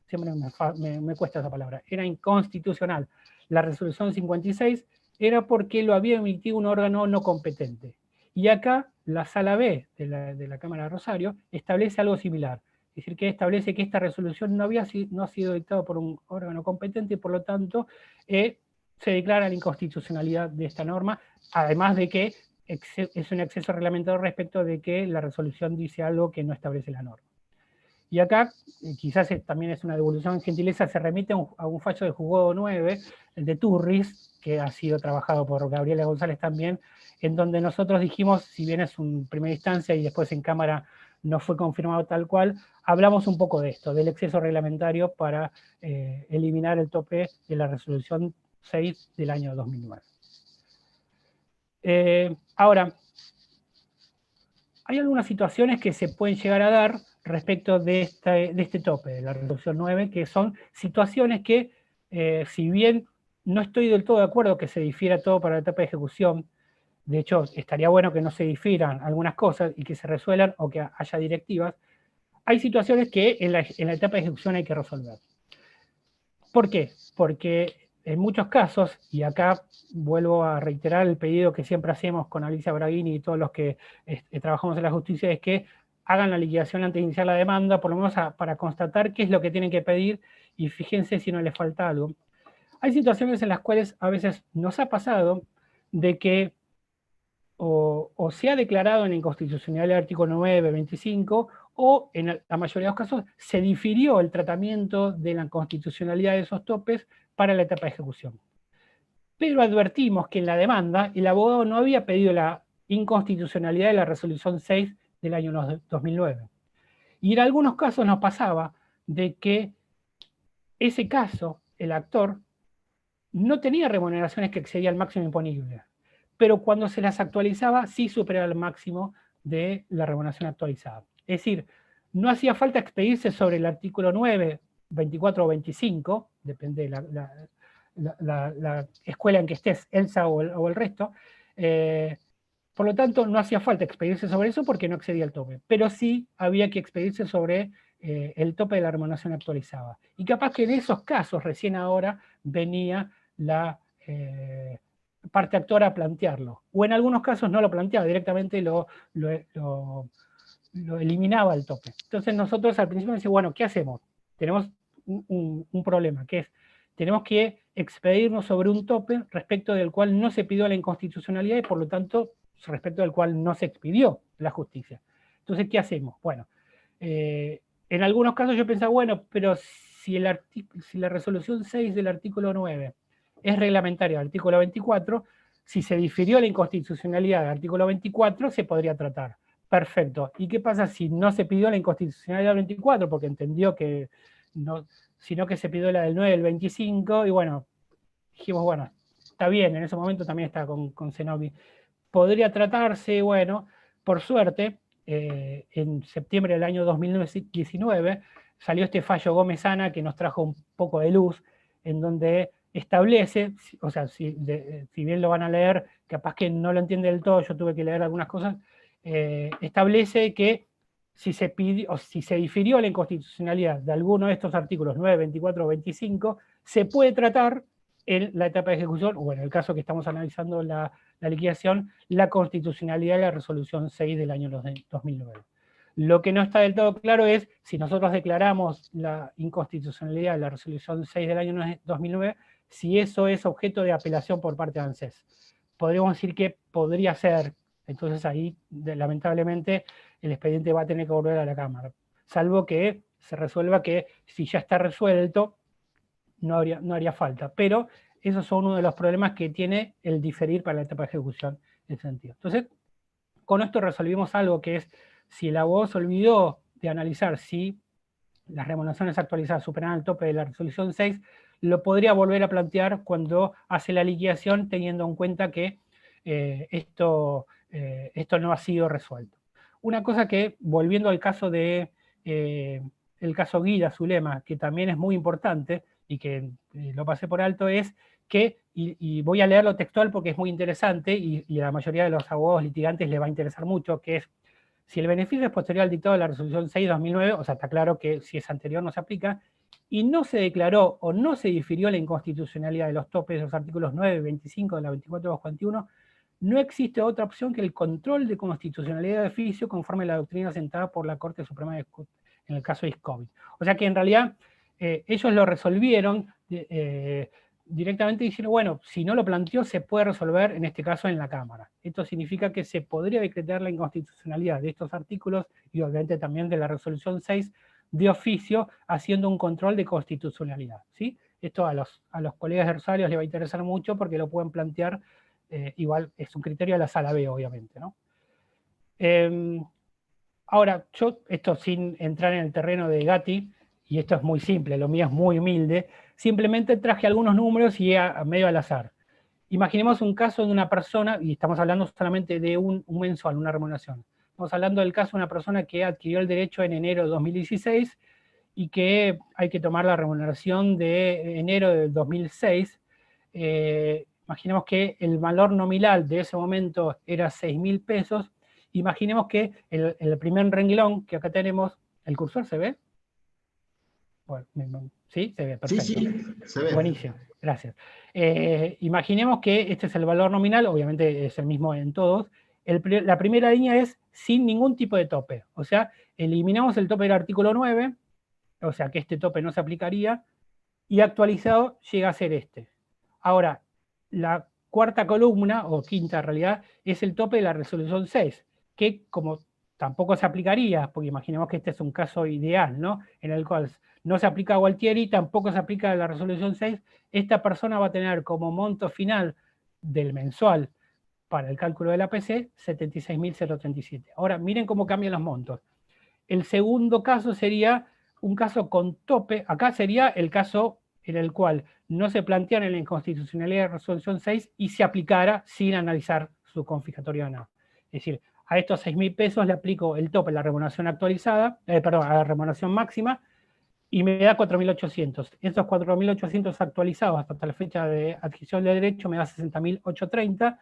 siempre me cuesta esa palabra, era inconstitucional la resolución 56, era porque lo había emitido un órgano no competente. Y acá la sala B de la Cámara de Rosario establece algo similar, es decir, que establece que esta resolución no ha sido dictada por un órgano competente y por lo tanto se declara la inconstitucionalidad de esta norma, además de que es un exceso reglamentario respecto de que la resolución dice algo que no establece la norma. Y acá, quizás también es una devolución en gentileza, se remite a un fallo de juzgado 9, el de Turris, que ha sido trabajado por Gabriela González también, en donde nosotros dijimos, si bien es una primera instancia y después en Cámara no fue confirmado tal cual, hablamos un poco de esto, del exceso reglamentario para eliminar el tope de la resolución 6 del año 2009. Ahora, hay algunas situaciones que se pueden llegar a dar respecto de este tope, de la resolución 9, que son situaciones que, si bien no estoy del todo de acuerdo que se difiera todo para la etapa de ejecución, de hecho, estaría bueno que no se difieran algunas cosas y que se resuelvan o que haya directivas, hay situaciones que en la etapa de ejecución hay que resolver. ¿Por qué? Porque en muchos casos, y acá vuelvo a reiterar el pedido que siempre hacemos con Alicia Braghini y todos los que trabajamos en la justicia, es que hagan la liquidación antes de iniciar la demanda, por lo menos para constatar qué es lo que tienen que pedir y fíjense si no les falta algo. Hay situaciones en las cuales a veces nos ha pasado de que o se ha declarado en inconstitucionalidad el artículo 9, 25, o en la mayoría de los casos se difirió el tratamiento de la constitucionalidad de esos topes para la etapa de ejecución. pero advertimos que en la demanda el abogado no había pedido la inconstitucionalidad de la resolución 6 del año 2009. Y en algunos casos nos pasaba de que ese caso, el actor, no tenía remuneraciones que excedían el máximo imponible, pero cuando se las actualizaba sí superaba el máximo de la remuneración actualizada. Es decir, no hacía falta expedirse sobre el artículo 9, 24 o 25, depende de la escuela en que estés, ELSA o el resto, por lo tanto no hacía falta expedirse sobre eso porque no excedía el tope, pero sí había que expedirse sobre el tope de la remuneración actualizada. Y capaz que en esos casos, recién ahora, venía la parte actora a plantearlo. O en algunos casos no lo planteaba, directamente lo eliminaba el tope. Entonces nosotros al principio decíamos, bueno, ¿qué hacemos? Tenemos un problema, que es, tenemos que expedirnos sobre un tope respecto del cual no se pidió la inconstitucionalidad y por lo tanto respecto del cual no se expidió la justicia. Entonces, ¿qué hacemos? Bueno, en algunos casos yo pensaba, bueno, pero si la resolución 6 del artículo 9 es reglamentaria del artículo 24, si se difirió la inconstitucionalidad del artículo 24, se podría tratar. Perfecto. ¿Y qué pasa si no se pidió la inconstitucionalidad del 24? Porque entendió que no, sino que se pidió la del 9 del 25, y bueno, dijimos, bueno, está bien, en ese momento también está con Zenobi. Podría tratarse, bueno, por suerte, en septiembre del año 2019 salió este fallo Gómez-Ana que nos trajo un poco de luz, en donde establece, o sea, si bien lo van a leer, capaz que no lo entiende del todo, yo tuve que leer algunas cosas, establece que si se pidió, o si se difirió la inconstitucionalidad de alguno de estos artículos 9, 24 o 25, se puede tratar en la etapa de ejecución, o en el caso que estamos analizando la liquidación, la constitucionalidad de la resolución 6 del año 2009. Lo que no está del todo claro es si nosotros declaramos la inconstitucionalidad de la resolución 6 del año 2009, si eso es objeto de apelación por parte de ANSES. Podríamos decir que podría ser, entonces ahí lamentablemente el expediente va a tener que volver a la Cámara, salvo que se resuelva que si ya está resuelto no haría falta, pero esos son uno de los problemas que tiene el diferir para la etapa de ejecución en ese sentido. Entonces, con esto resolvimos algo que es, si el abogado se olvidó de analizar si las remuneraciones actualizadas superan el tope de la resolución 6, lo podría volver a plantear cuando hace la liquidación, teniendo en cuenta que esto no ha sido resuelto. Una cosa que, volviendo al caso de el caso Guida Zulema, que también es muy importante y que lo pasé por alto, es que, y voy a leerlo textual porque es muy interesante y a la mayoría de los abogados litigantes les va a interesar mucho, que es, si el beneficio es posterior al dictado de la resolución 6/2009, o sea, está claro que si es anterior no se aplica, y no se declaró o no se difirió la inconstitucionalidad de los topes de los artículos 9 y 25 de la 24/241, no existe otra opción que el control de constitucionalidad de oficio conforme a la doctrina sentada por la Corte Suprema en el caso de ISCOBIT. O sea que en realidad ellos lo resolvieron directamente diciendo, bueno, si no lo planteó se puede resolver en este caso en la Cámara. Esto significa que se podría decretar la inconstitucionalidad de estos artículos y obviamente también de la resolución 6 de oficio, haciendo un control de constitucionalidad, ¿sí? Esto a los colegas de Rosario les va a interesar mucho porque lo pueden plantear, igual es un criterio de la sala B, obviamente, ¿no? Ahora, yo, esto sin entrar en el terreno de Gatti, y esto es muy simple, lo mío es muy humilde, simplemente traje algunos números y a medio al azar. Imaginemos un caso de una persona, y estamos hablando solamente de un mensual, una remuneración. Estamos hablando del caso de una persona que adquirió el derecho en enero de 2016 y que hay que tomar la remuneración de enero del 2006. Imaginemos que el valor nominal de ese momento era 6.000 pesos. Imaginemos que el primer renglón que acá tenemos, ¿el cursor se ve? Bueno, ¿sí? Se ve, perfecto. Sí, se ve. Buenísimo, gracias. Imaginemos que este es el valor nominal, obviamente es el mismo en todos. La primera línea es sin ningún tipo de tope, o sea, eliminamos el tope del artículo 9, o sea que este tope no se aplicaría, y actualizado llega a ser este. Ahora, la cuarta columna, o quinta en realidad, es el tope de la resolución 6, que como tampoco se aplicaría, porque imaginemos que este es un caso ideal, ¿no? En el cual no se aplica a Gualtieri, tampoco se aplica la resolución 6, esta persona va a tener como monto final del mensual para el cálculo de la PC 76.037. Ahora, miren cómo cambian los montos. El segundo caso sería un caso con tope, acá sería el caso en el cual no se planteara la inconstitucionalidad de resolución 6 y se aplicara sin analizar su confiscatorio o no. Es decir, a estos 6.000 pesos le aplico el tope, la remuneración actualizada, perdón, a la remuneración máxima, y me da 4.800. Esos 4.800 actualizados hasta la fecha de adquisición de derecho me da 60.830,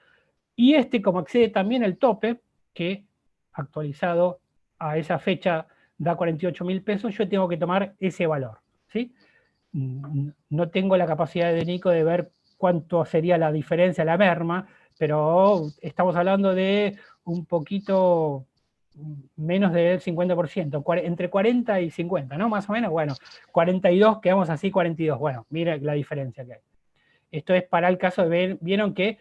y este, como excede también el tope, que actualizado a esa fecha da 48.000 pesos, yo tengo que tomar ese valor, ¿sí? No tengo la capacidad de Nico de ver cuánto sería la diferencia, la merma, pero estamos hablando de un poquito menos del 50%, entre 40 y 50, ¿no? Más o menos, bueno, 42, quedamos así, 42, bueno, mira la diferencia que hay. Esto es para el caso de ver, vieron que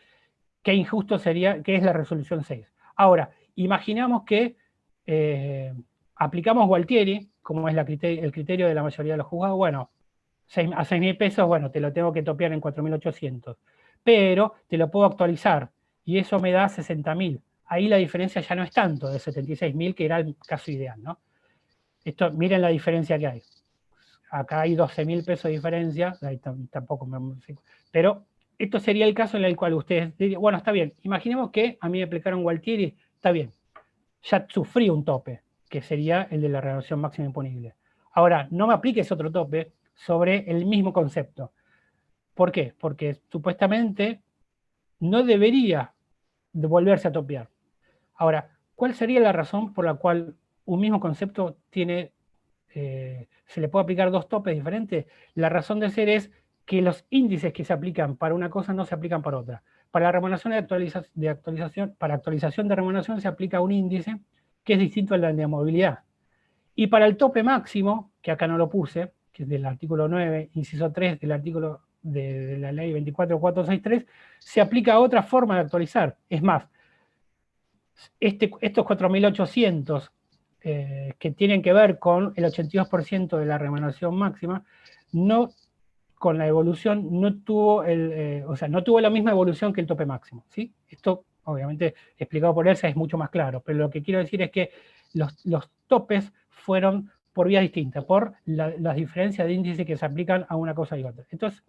qué injusto sería, que es la resolución 6. Ahora, imaginamos que aplicamos Gualtieri, como es el criterio de la mayoría de los juzgados, bueno, a 6.000 pesos, bueno, te lo tengo que topear en 4.800, pero te lo puedo actualizar y eso me da 60.000. Ahí la diferencia ya no es tanto, de 76.000, que era el caso ideal, ¿no? Esto, miren la diferencia que hay. Acá hay 12.000 pesos de diferencia, ahí tampoco pero esto sería el caso en el cual ustedes dirían, bueno, está bien, imaginemos que a mí me aplicaron Gualtieri, está bien, ya sufrí un tope, que sería el de la remuneración máxima imponible. Ahora, no me apliques otro tope sobre el mismo concepto. ¿Por qué? Porque supuestamente no debería volverse a topear. Ahora, ¿cuál sería la razón por la cual un mismo concepto tiene, se le puede aplicar dos topes diferentes? La razón de ser es que los índices que se aplican para una cosa no se aplican para otra. Para la remuneración para actualización de remuneración se aplica un índice que es distinto al de movilidad. Y para el tope máximo, que acá no lo puse, que es del artículo 9, inciso 3 del artículo de la ley 24463, se aplica otra forma de actualizar. Es más, estos 4.800 que tienen que ver con el 82% de la remuneración máxima, no, con la evolución, no tuvo, no tuvo la misma evolución que el tope máximo, ¿sí? Esto, obviamente, explicado por Elsa es mucho más claro, pero lo que quiero decir es que los topes fueron por vías distintas, por las diferencias de índice que se aplican a una cosa y otra. Entonces,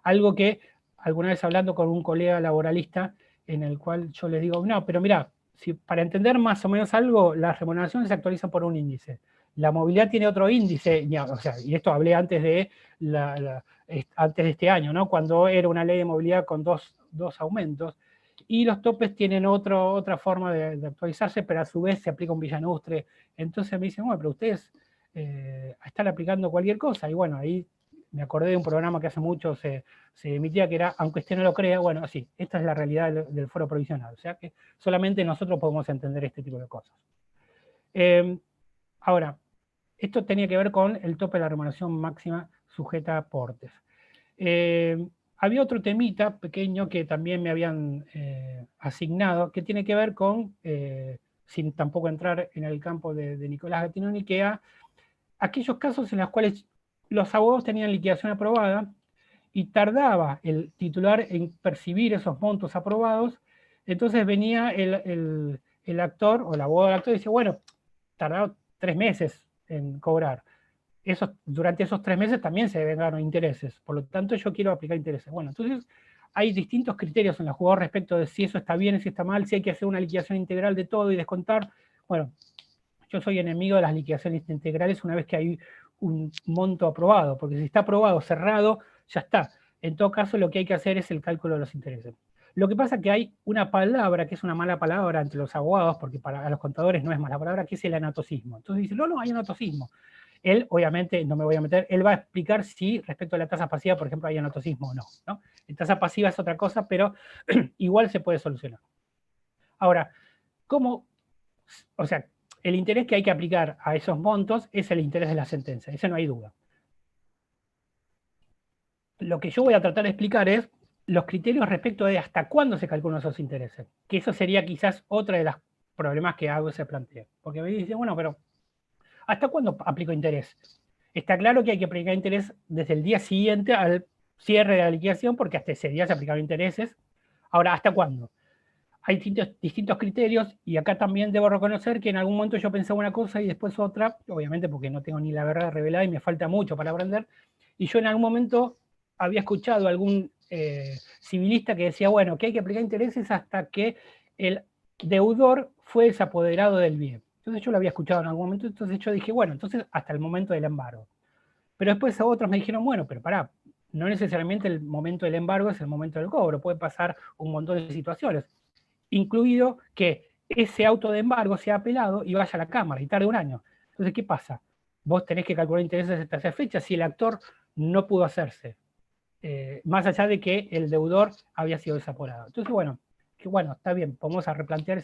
algo que alguna vez hablando con un colega laboralista, en el cual yo les digo, no, pero mira, si para entender más o menos algo, las remuneraciones se actualizan por un índice. La movilidad tiene otro índice, y esto hablé antes de, antes de este año, ¿no? Cuando era una ley de movilidad con dos aumentos, y los topes tienen otra forma de actualizarse, pero a su vez se aplica un villanustre. Entonces me dicen, bueno, pero ustedes están aplicando cualquier cosa, y bueno, ahí me acordé de un programa que hace mucho se emitía, que era, aunque usted no lo crea, bueno, sí, esta es la realidad del foro provisional, o sea que solamente nosotros podemos entender este tipo de cosas. Ahora, esto tenía que ver con el tope de la remuneración máxima sujeta a aportes. Había otro temita pequeño que también me habían asignado, que tiene que ver con, sin tampoco entrar en el campo de Nicolás Gattinoni, que a aquellos casos en los cuales los abogados tenían liquidación aprobada y tardaba el titular en percibir esos montos aprobados, entonces venía el actor o el abogado del actor y decía, bueno, tardaba 3 meses en cobrar. Durante esos 3 meses también se deben ganar intereses, por lo tanto yo quiero aplicar intereses. Bueno, entonces hay distintos criterios en los juzgados respecto de si eso está bien, si está mal, si hay que hacer una liquidación integral de todo y descontar. Bueno, yo soy enemigo de las liquidaciones integrales una vez que hay un monto aprobado, porque si está aprobado, cerrado, ya está. En todo caso, lo que hay que hacer es el cálculo de los intereses. Lo que pasa es que hay una palabra que es una mala palabra entre los abogados, porque para los contadores no es mala palabra, que es el anatosismo. Entonces dice, no, hay anatosismo. Él, obviamente, no me voy a meter, él va a explicar si respecto a la tasa pasiva, por ejemplo, hay anatosismo o no, ¿no? La tasa pasiva es otra cosa, pero igual se puede solucionar. Ahora, ¿cómo? O sea, el interés que hay que aplicar a esos montos es el interés de la sentencia, ese no hay duda. Lo que yo voy a tratar de explicar es los criterios respecto de hasta cuándo se calculan esos intereses, que eso sería quizás otra de las problemas que hago se plantea. Porque me dice, bueno, pero ¿hasta cuándo aplico interés? Está claro que hay que aplicar interés desde el día siguiente al cierre de la liquidación, porque hasta ese día se aplicaron intereses. Ahora, ¿hasta cuándo? Hay distintos criterios, y acá también debo reconocer que en algún momento yo pensaba una cosa y después otra, obviamente porque no tengo ni la verdad revelada y me falta mucho para aprender, y yo en algún momento había escuchado a algún civilista que decía, bueno, que hay que aplicar intereses hasta que el deudor fue desapoderado del bien. Entonces yo lo había escuchado en algún momento, entonces yo dije, bueno, entonces hasta el momento del embargo. Pero después otros me dijeron, bueno, pero pará, no necesariamente el momento del embargo es el momento del cobro, puede pasar un montón de situaciones, incluido que ese auto de embargo sea apelado y vaya a la Cámara y tarde un año. Entonces, ¿qué pasa? Vos tenés que calcular intereses hasta esa fecha si el actor no pudo hacerse, más allá de que el deudor había sido desaporado. Entonces, bueno, está bien, vamos a replantear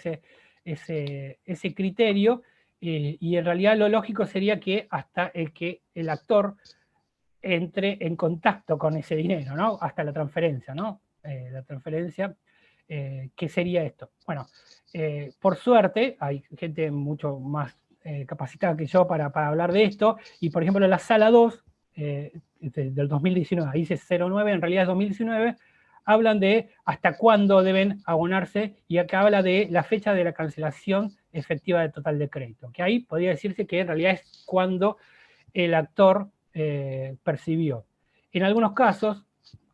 ese criterio, y en realidad lo lógico sería que hasta que el actor entre en contacto con ese dinero, ¿no? Hasta la transferencia, ¿no? La transferencia, ¿qué sería esto? Bueno, por suerte hay gente mucho más capacitada que yo para hablar de esto, y por ejemplo la sala 2 del 2019, ahí dice 09, en realidad es 2019, hablan de hasta cuándo deben abonarse, y acá habla de la fecha de la cancelación efectiva del total de crédito, que ahí podría decirse que en realidad es cuando el actor percibió. En algunos casos,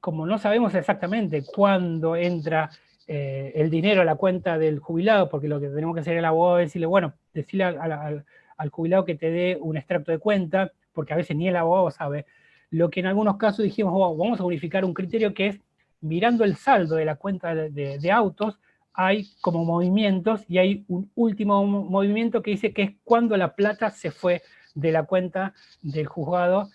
como no sabemos exactamente cuándo entra el dinero a la cuenta del jubilado, porque lo que tenemos que hacer el abogado es decirle, bueno, decirle al jubilado que te dé un extracto de cuenta, porque a veces ni el abogado sabe. Lo que en algunos casos dijimos, oh, vamos a unificar un criterio que es, mirando el saldo de la cuenta de autos, hay como movimientos, y hay un último movimiento que dice que es cuando la plata se fue de la cuenta del juzgado,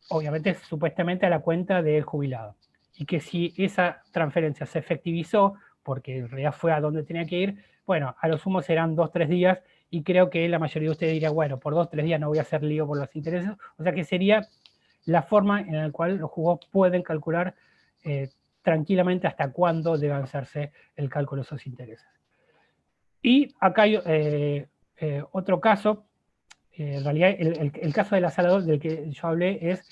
obviamente supuestamente a la cuenta del jubilado. Y que si esa transferencia se efectivizó, porque en realidad fue a donde tenía que ir, bueno, a lo sumo serán 2 o 3 días, y creo que la mayoría de ustedes diría, bueno, por 2 o 3 días no voy a hacer lío por los intereses, o sea que sería la forma en la cual los juzgados pueden calcular tranquilamente hasta cuándo debe hacerse el cálculo de esos intereses. Y acá hay otro caso. En realidad, el caso de la sala 2 del que yo hablé es,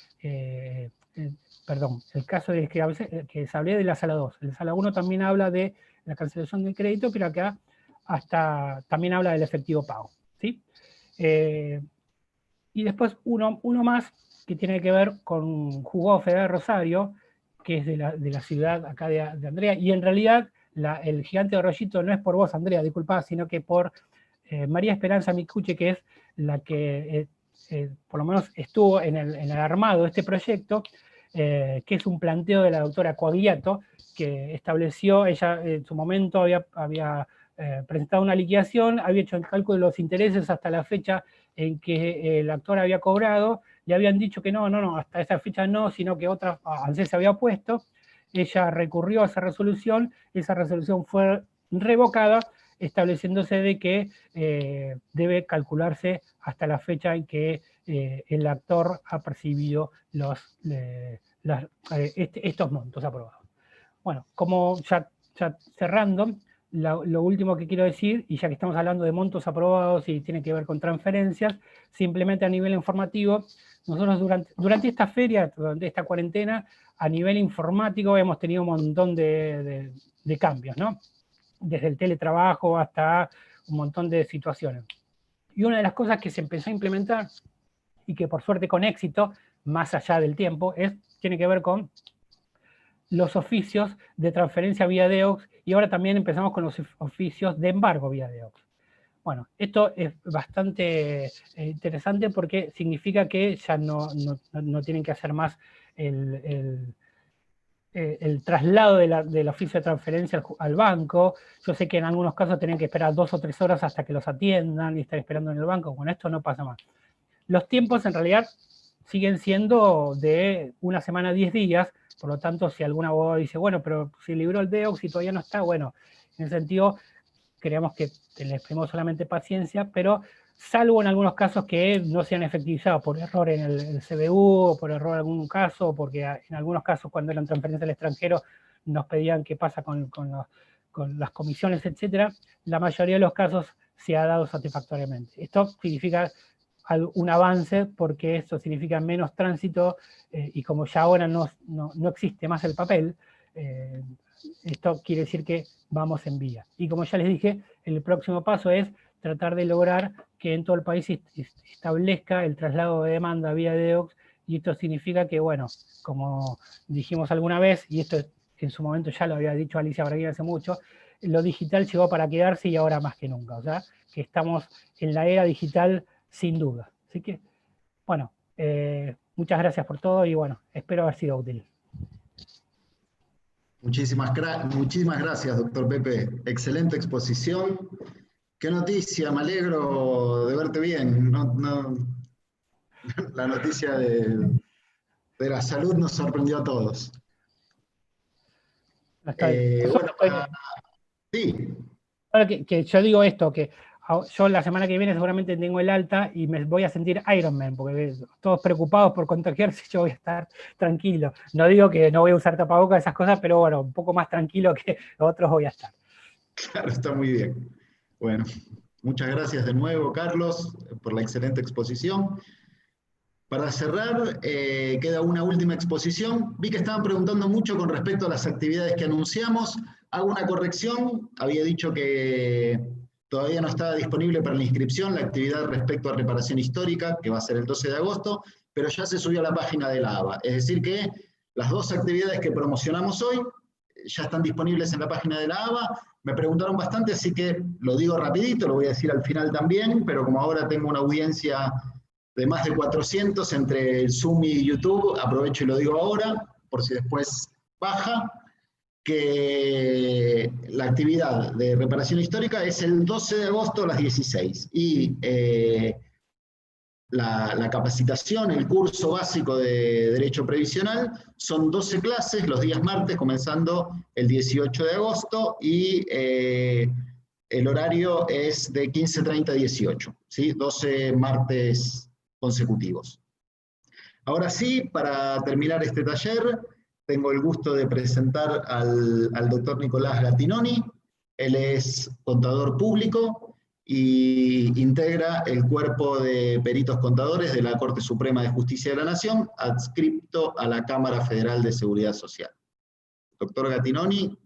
perdón, el caso del que se hablé de la sala 2. En la sala 1 también habla de la cancelación del crédito, pero acá también habla del efectivo pago, ¿sí? Y después uno más que tiene que ver con Juzgado Federal de Rosario, que es de la ciudad acá de Andrea, y en realidad el gigante de Rollito no es por vos, Andrea, disculpa, sino que por María Esperanza Micuche, que es la que por lo menos estuvo en el armado de este proyecto, que es un planteo de la doctora Coagliato, que estableció, ella en su momento había presentado una liquidación, había hecho el cálculo de los intereses hasta la fecha en que el actor había cobrado, le habían dicho que no, hasta esa fecha no, sino que otra ANSES se había puesto, ella recurrió a esa resolución fue revocada, estableciéndose de que debe calcularse hasta la fecha en que el actor ha percibido estos montos aprobados. Bueno, como ya cerrando, lo último que quiero decir, y ya que estamos hablando de montos aprobados y tiene que ver con transferencias, simplemente a nivel informativo, nosotros durante esta feria, durante esta cuarentena, a nivel informático hemos tenido un montón de cambios, ¿no? Desde el teletrabajo hasta un montón de situaciones. Y una de las cosas que se empezó a implementar, y que por suerte con éxito, más allá del tiempo, tiene que ver con los oficios de transferencia vía DEOX, y ahora también empezamos con los oficios de embargo vía DEOX. Bueno, esto es bastante interesante porque significa que ya no tienen que hacer más el traslado del oficio de transferencia al banco. Yo sé que en algunos casos tienen que esperar 2 o 3 horas hasta que los atiendan y estar esperando en el banco. Con esto no pasa más. Los tiempos en realidad siguen siendo de 1 semana a 10 días, por lo tanto, si algún abogado dice, bueno, pero si libró el DEOX y todavía no está, bueno, en ese sentido, creemos que les pedimos solamente paciencia, pero salvo en algunos casos que no sean efectivizados por error en el CBU, o por error en algún caso, porque en algunos casos cuando eran transferencias al extranjero nos pedían qué pasa con las comisiones, etcétera, la mayoría de los casos se ha dado satisfactoriamente. Esto significa un avance porque esto significa menos tránsito y como ya ahora no existe más el papel, esto quiere decir que vamos en vía. Y como ya les dije, el próximo paso es tratar de lograr que en todo el país se establezca el traslado de demanda vía DEOX, y esto significa que, bueno, como dijimos alguna vez, y esto en su momento ya lo había dicho Alicia Braguín hace mucho, lo digital llegó para quedarse y ahora más que nunca. O sea, que estamos en la era digital sin duda. Así que, bueno, muchas gracias por todo y bueno, espero haber sido útil. Muchísimas gracias, doctor Pepe. Excelente exposición. Qué noticia, me alegro de verte bien. La noticia de la salud nos sorprendió a todos. Sí. Ahora que yo digo esto, que yo la semana que viene seguramente tengo el alta y me voy a sentir Iron Man, porque todos preocupados por contagiarse, yo voy a estar tranquilo. No digo que no voy a usar tapabocas, esas cosas, pero bueno, un poco más tranquilo que otros voy a estar. Claro, está muy bien. Bueno, muchas gracias de nuevo, Carlos, por la excelente exposición. Para cerrar, queda una última exposición. Vi que estaban preguntando mucho con respecto a las actividades que anunciamos. Hago una corrección. Había dicho que todavía no estaba disponible para la inscripción la actividad respecto a reparación histórica, que va a ser el 12 de agosto, pero ya se subió a la página de la ABA. Es decir que las dos actividades que promocionamos hoy ya están disponibles en la página de la ABA. Me preguntaron bastante, así que lo digo rapidito, lo voy a decir al final también, pero como ahora tengo una audiencia de más de 400 entre el Zoom y YouTube, aprovecho y lo digo ahora, por si después baja, que la actividad de reparación histórica es el 12 de agosto a las 16. Y la capacitación, el curso básico de Derecho Previsional, son 12 clases los días martes, comenzando el 18 de agosto, y el horario es de 15:30 a 18, ¿sí? 12 martes consecutivos. Ahora sí, para terminar este taller, tengo el gusto de presentar al doctor Nicolás Gattinoni. Él es contador público y integra el cuerpo de peritos contadores de la Corte Suprema de Justicia de la Nación, adscripto a la Cámara Federal de Seguridad Social. Doctor Gattinoni.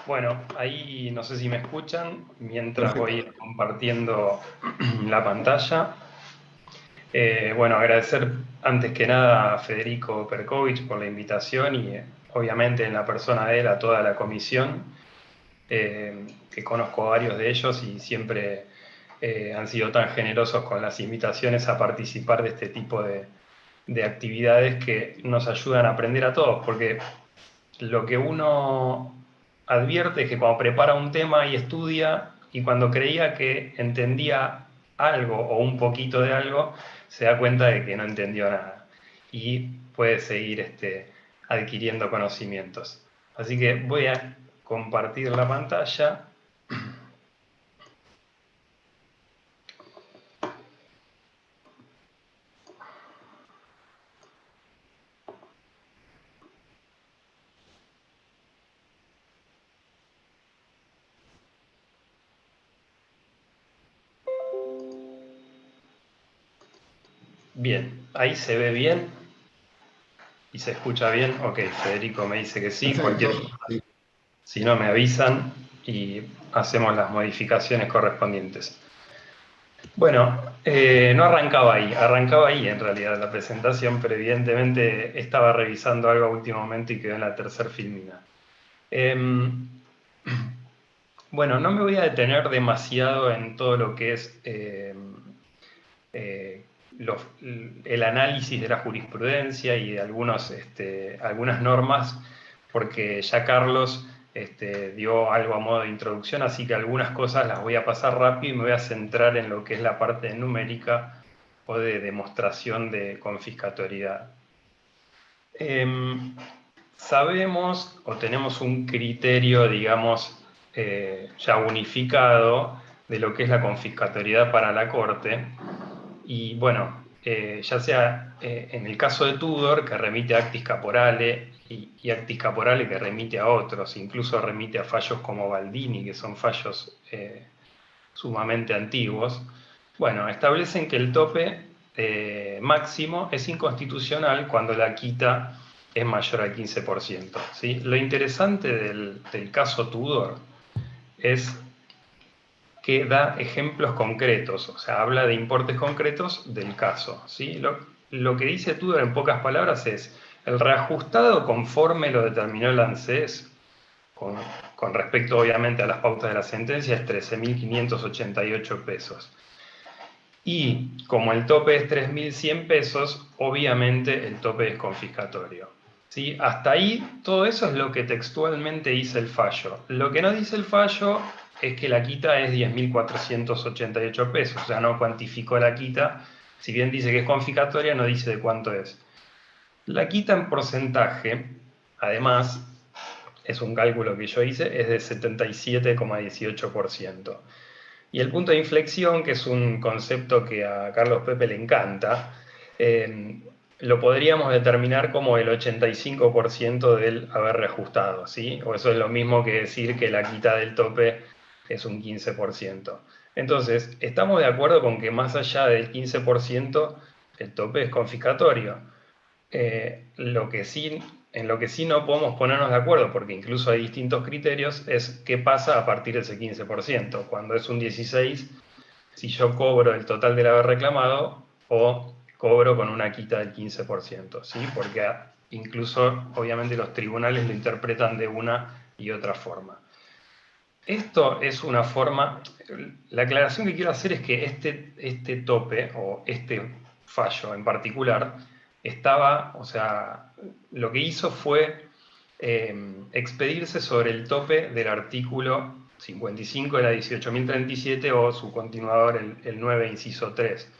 Bueno, ahí no sé si me escuchan, mientras voy compartiendo la pantalla. Bueno, agradecer antes que nada a Federico Perkovich por la invitación y obviamente en la persona de él a toda la comisión, que conozco a varios de ellos y siempre han sido tan generosos con las invitaciones a participar de este tipo de actividades que nos ayudan a aprender a todos, porque lo que uno advierte es que cuando prepara un tema y estudia, y cuando creía que entendía algo o un poquito de algo, se da cuenta de que no entendió nada y puede seguir adquiriendo conocimientos. Así que voy a compartir la pantalla. Bien, ahí se ve bien y se escucha bien. Ok, Federico me dice que sí. Si no, me avisan y hacemos las modificaciones correspondientes. Bueno, no arrancaba ahí en realidad la presentación, pero evidentemente estaba revisando algo a último momento y quedó en la tercera filmina. Bueno, no me voy a detener demasiado en todo lo que es el análisis de la jurisprudencia y de algunas normas, porque ya Carlos dio algo a modo de introducción, así que algunas cosas las voy a pasar rápido y me voy a centrar en lo que es la parte numérica o de demostración de confiscatoriedad. Sabemos o tenemos un criterio, digamos, ya unificado de lo que es la confiscatoriedad para la Corte. Y bueno, ya sea en el caso de Tudor, que remite a actis caporale y actis caporales que remite a otros, incluso remite a fallos como Baldini, que son fallos sumamente antiguos. Bueno, establecen que el tope máximo es inconstitucional cuando la quita es mayor al 15%. ¿Sí? Lo interesante del caso Tudor es que da ejemplos concretos, o sea, habla de importes concretos del caso. ¿Sí? Lo que dice Tudor en pocas palabras es: el reajustado conforme lo determinó el ANSES, con respecto obviamente a las pautas de la sentencia, es 13.588 pesos. Y como el tope es 3.100 pesos, obviamente el tope es confiscatorio. ¿Sí? Hasta ahí, todo eso es lo que textualmente dice el fallo. Lo que no dice el fallo es que la quita es 10.488 pesos, o sea, no cuantificó la quita. Si bien dice que es confiscatoria, no dice de cuánto es. La quita en porcentaje, además, es un cálculo que yo hice, es de 77,18%. Y el punto de inflexión, que es un concepto que a Carlos Pepe le encanta, lo podríamos determinar como el 85% del haber reajustado, ¿sí? O eso es lo mismo que decir que la quita del tope es un 15%. Entonces, estamos de acuerdo con que más allá del 15%, el tope es confiscatorio. En lo que sí no podemos ponernos de acuerdo, porque incluso hay distintos criterios, es qué pasa a partir de ese 15%. Cuando es un 16, si yo cobro el total del haber reclamado o cobro con una quita del 15%, ¿sí? Porque incluso, obviamente, los tribunales lo interpretan de una y otra forma. Esto es una forma. La aclaración que quiero hacer es que este tope, o este fallo en particular, o sea, lo que hizo fue expedirse sobre el tope del artículo 55 de la 18.037 o su continuador, el 9, inciso 3.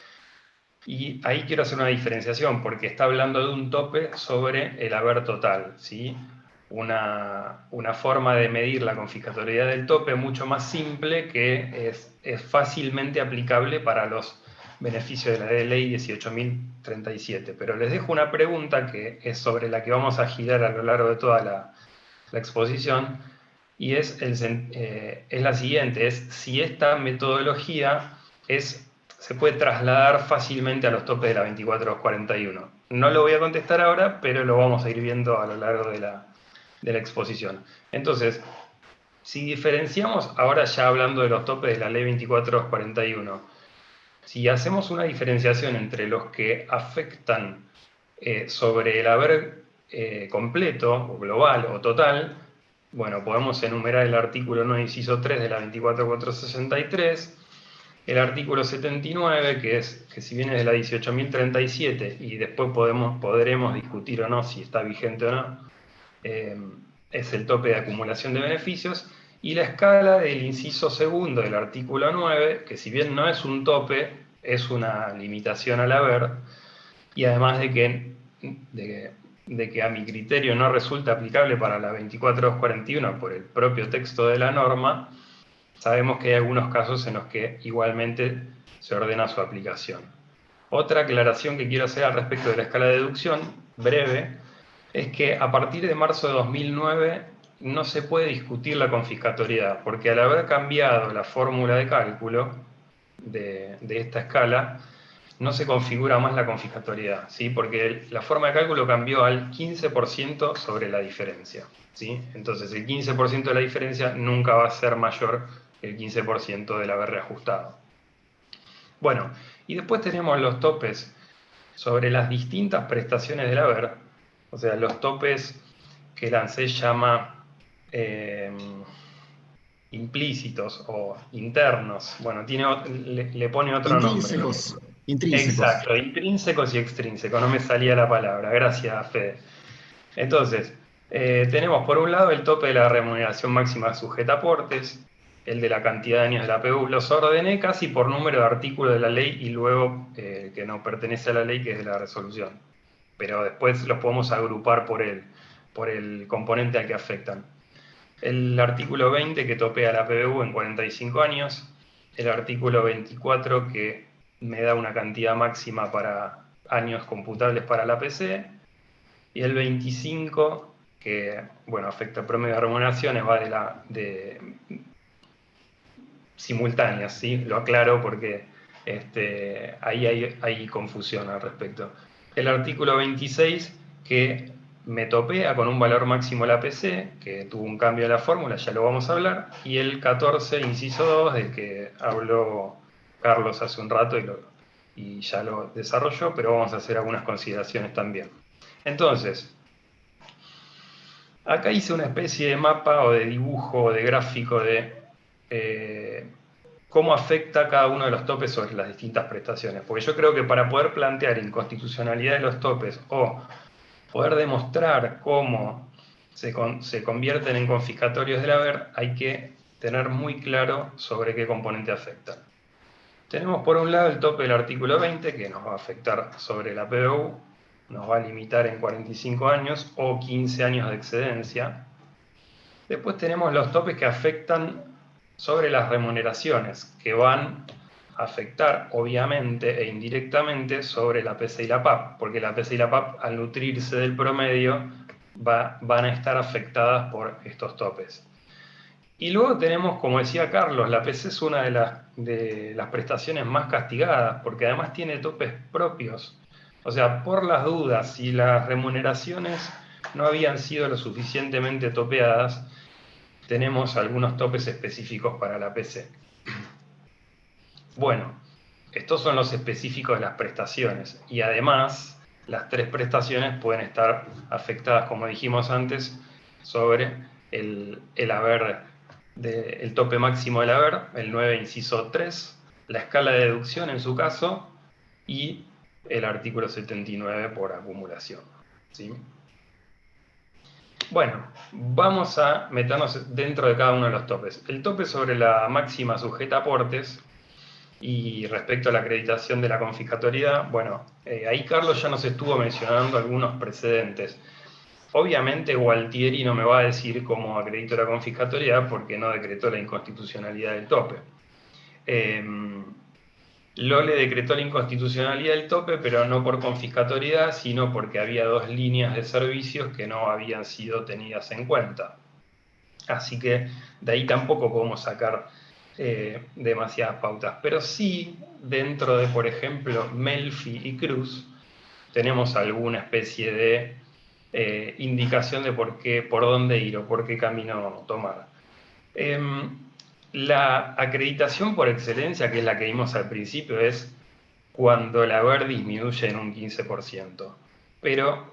Y ahí quiero hacer una diferenciación, porque está hablando de un tope sobre el haber total, ¿sí? Una forma de medir la confiscatoriedad del tope mucho más simple, que es fácilmente aplicable para los beneficios de la ley 18.037. Pero les dejo una pregunta que es sobre la que vamos a girar a lo largo de toda la exposición, y es la siguiente: es si esta metodología se puede trasladar fácilmente a los topes de la 24241. No lo voy a contestar ahora, pero lo vamos a ir viendo a lo largo de la exposición. Entonces, si diferenciamos, ahora ya hablando de los topes de la ley 24241, si hacemos una diferenciación entre los que afectan sobre el haber completo, o global, o total, bueno, podemos enumerar el artículo 9, inciso 3 de la 24463, el artículo 79, que si bien es de la 18.037, y después podremos discutir o no si está vigente o no, es el tope de acumulación de beneficios, y la escala del inciso segundo del artículo 9, que si bien no es un tope, es una limitación al haber, y además de que a mi criterio no resulta aplicable para la 24241 por el propio texto de la norma, sabemos que hay algunos casos en los que igualmente se ordena su aplicación. Otra aclaración que quiero hacer al respecto de la escala de deducción, breve, es que a partir de marzo de 2009 no se puede discutir la confiscatoriedad, porque al haber cambiado la fórmula de cálculo de esta escala, no se configura más la confiscatoriedad, ¿sí? Porque la forma de cálculo cambió al 15% sobre la diferencia, ¿sí? Entonces el 15% de la diferencia nunca va a ser mayor que el 15% del haber reajustado. Bueno, y después tenemos los topes sobre las distintas prestaciones del haber, o sea, los topes que el ANSES llama implícitos o internos. Bueno, le pone otro nombre. Intrínsecos. Exacto, intrínsecos y extrínsecos, no me salía la palabra. Gracias, Fede. Entonces, tenemos por un lado el tope de la remuneración máxima sujeta a aportes, el de la cantidad de años de la PU. Los ordené casi por número de artículo de la ley y luego que no pertenece a la ley, que es de la resolución. Pero después los podemos agrupar por el componente al que afectan. El artículo 20 que topea la PBU en 45 años, el artículo 24 que me da una cantidad máxima para años computables para la PC, y el 25 que, bueno, afecta el promedio de remuneraciones, va simultáneas, ¿sí? Lo aclaro porque ahí hay confusión al respecto. El artículo 26, que me topea con un valor máximo la APC, que tuvo un cambio de la fórmula, ya lo vamos a hablar, y el 14, inciso 2, del que habló Carlos hace un rato y ya lo desarrolló, pero vamos a hacer algunas consideraciones también. Entonces, acá hice una especie de mapa o de dibujo o de gráfico de cómo afecta cada uno de los topes sobre las distintas prestaciones. Porque yo creo que para poder plantear inconstitucionalidad de los topes o poder demostrar cómo se convierten en confiscatorios del haber, hay que tener muy claro sobre qué componente afecta. Tenemos por un lado el tope del artículo 20, que nos va a afectar sobre la PBU, nos va a limitar en 45 años o 15 años de excedencia. Después tenemos los topes que afectan sobre las remuneraciones, que van a afectar obviamente e indirectamente sobre la PC y la PAP, porque la PC y la PAP, al nutrirse del promedio, van a estar afectadas por estos topes. Y luego tenemos, como decía Carlos, la PC es una de las prestaciones más castigadas, porque además tiene topes propios. O sea, por las dudas, si las remuneraciones no habían sido lo suficientemente topeadas, tenemos algunos topes específicos para la PC. Bueno, estos son los específicos de las prestaciones. Y además, las tres prestaciones pueden estar afectadas, como dijimos antes, sobre el tope máximo del haber, el 9 inciso 3, la escala de deducción en su caso, y el artículo 79 por acumulación, ¿sí? Bueno, vamos a meternos dentro de cada uno de los topes. El tope sobre la máxima sujeta a aportes y respecto a la acreditación de la confiscatoriedad, bueno, ahí Carlos ya nos estuvo mencionando algunos precedentes. Obviamente Gualtieri no me va a decir cómo acredito la confiscatoriedad porque no decretó la inconstitucionalidad del tope. Lole decretó la inconstitucionalidad del tope, pero no por confiscatoriedad, sino porque había dos líneas de servicios que no habían sido tenidas en cuenta. Así que de ahí tampoco podemos sacar demasiadas pautas. Pero sí, dentro de, por ejemplo, Melfi y Cruz, tenemos alguna especie de indicación de por dónde ir o por qué camino tomar. La acreditación por excelencia, que es la que vimos al principio, es cuando el haber disminuye en un 15%. Pero,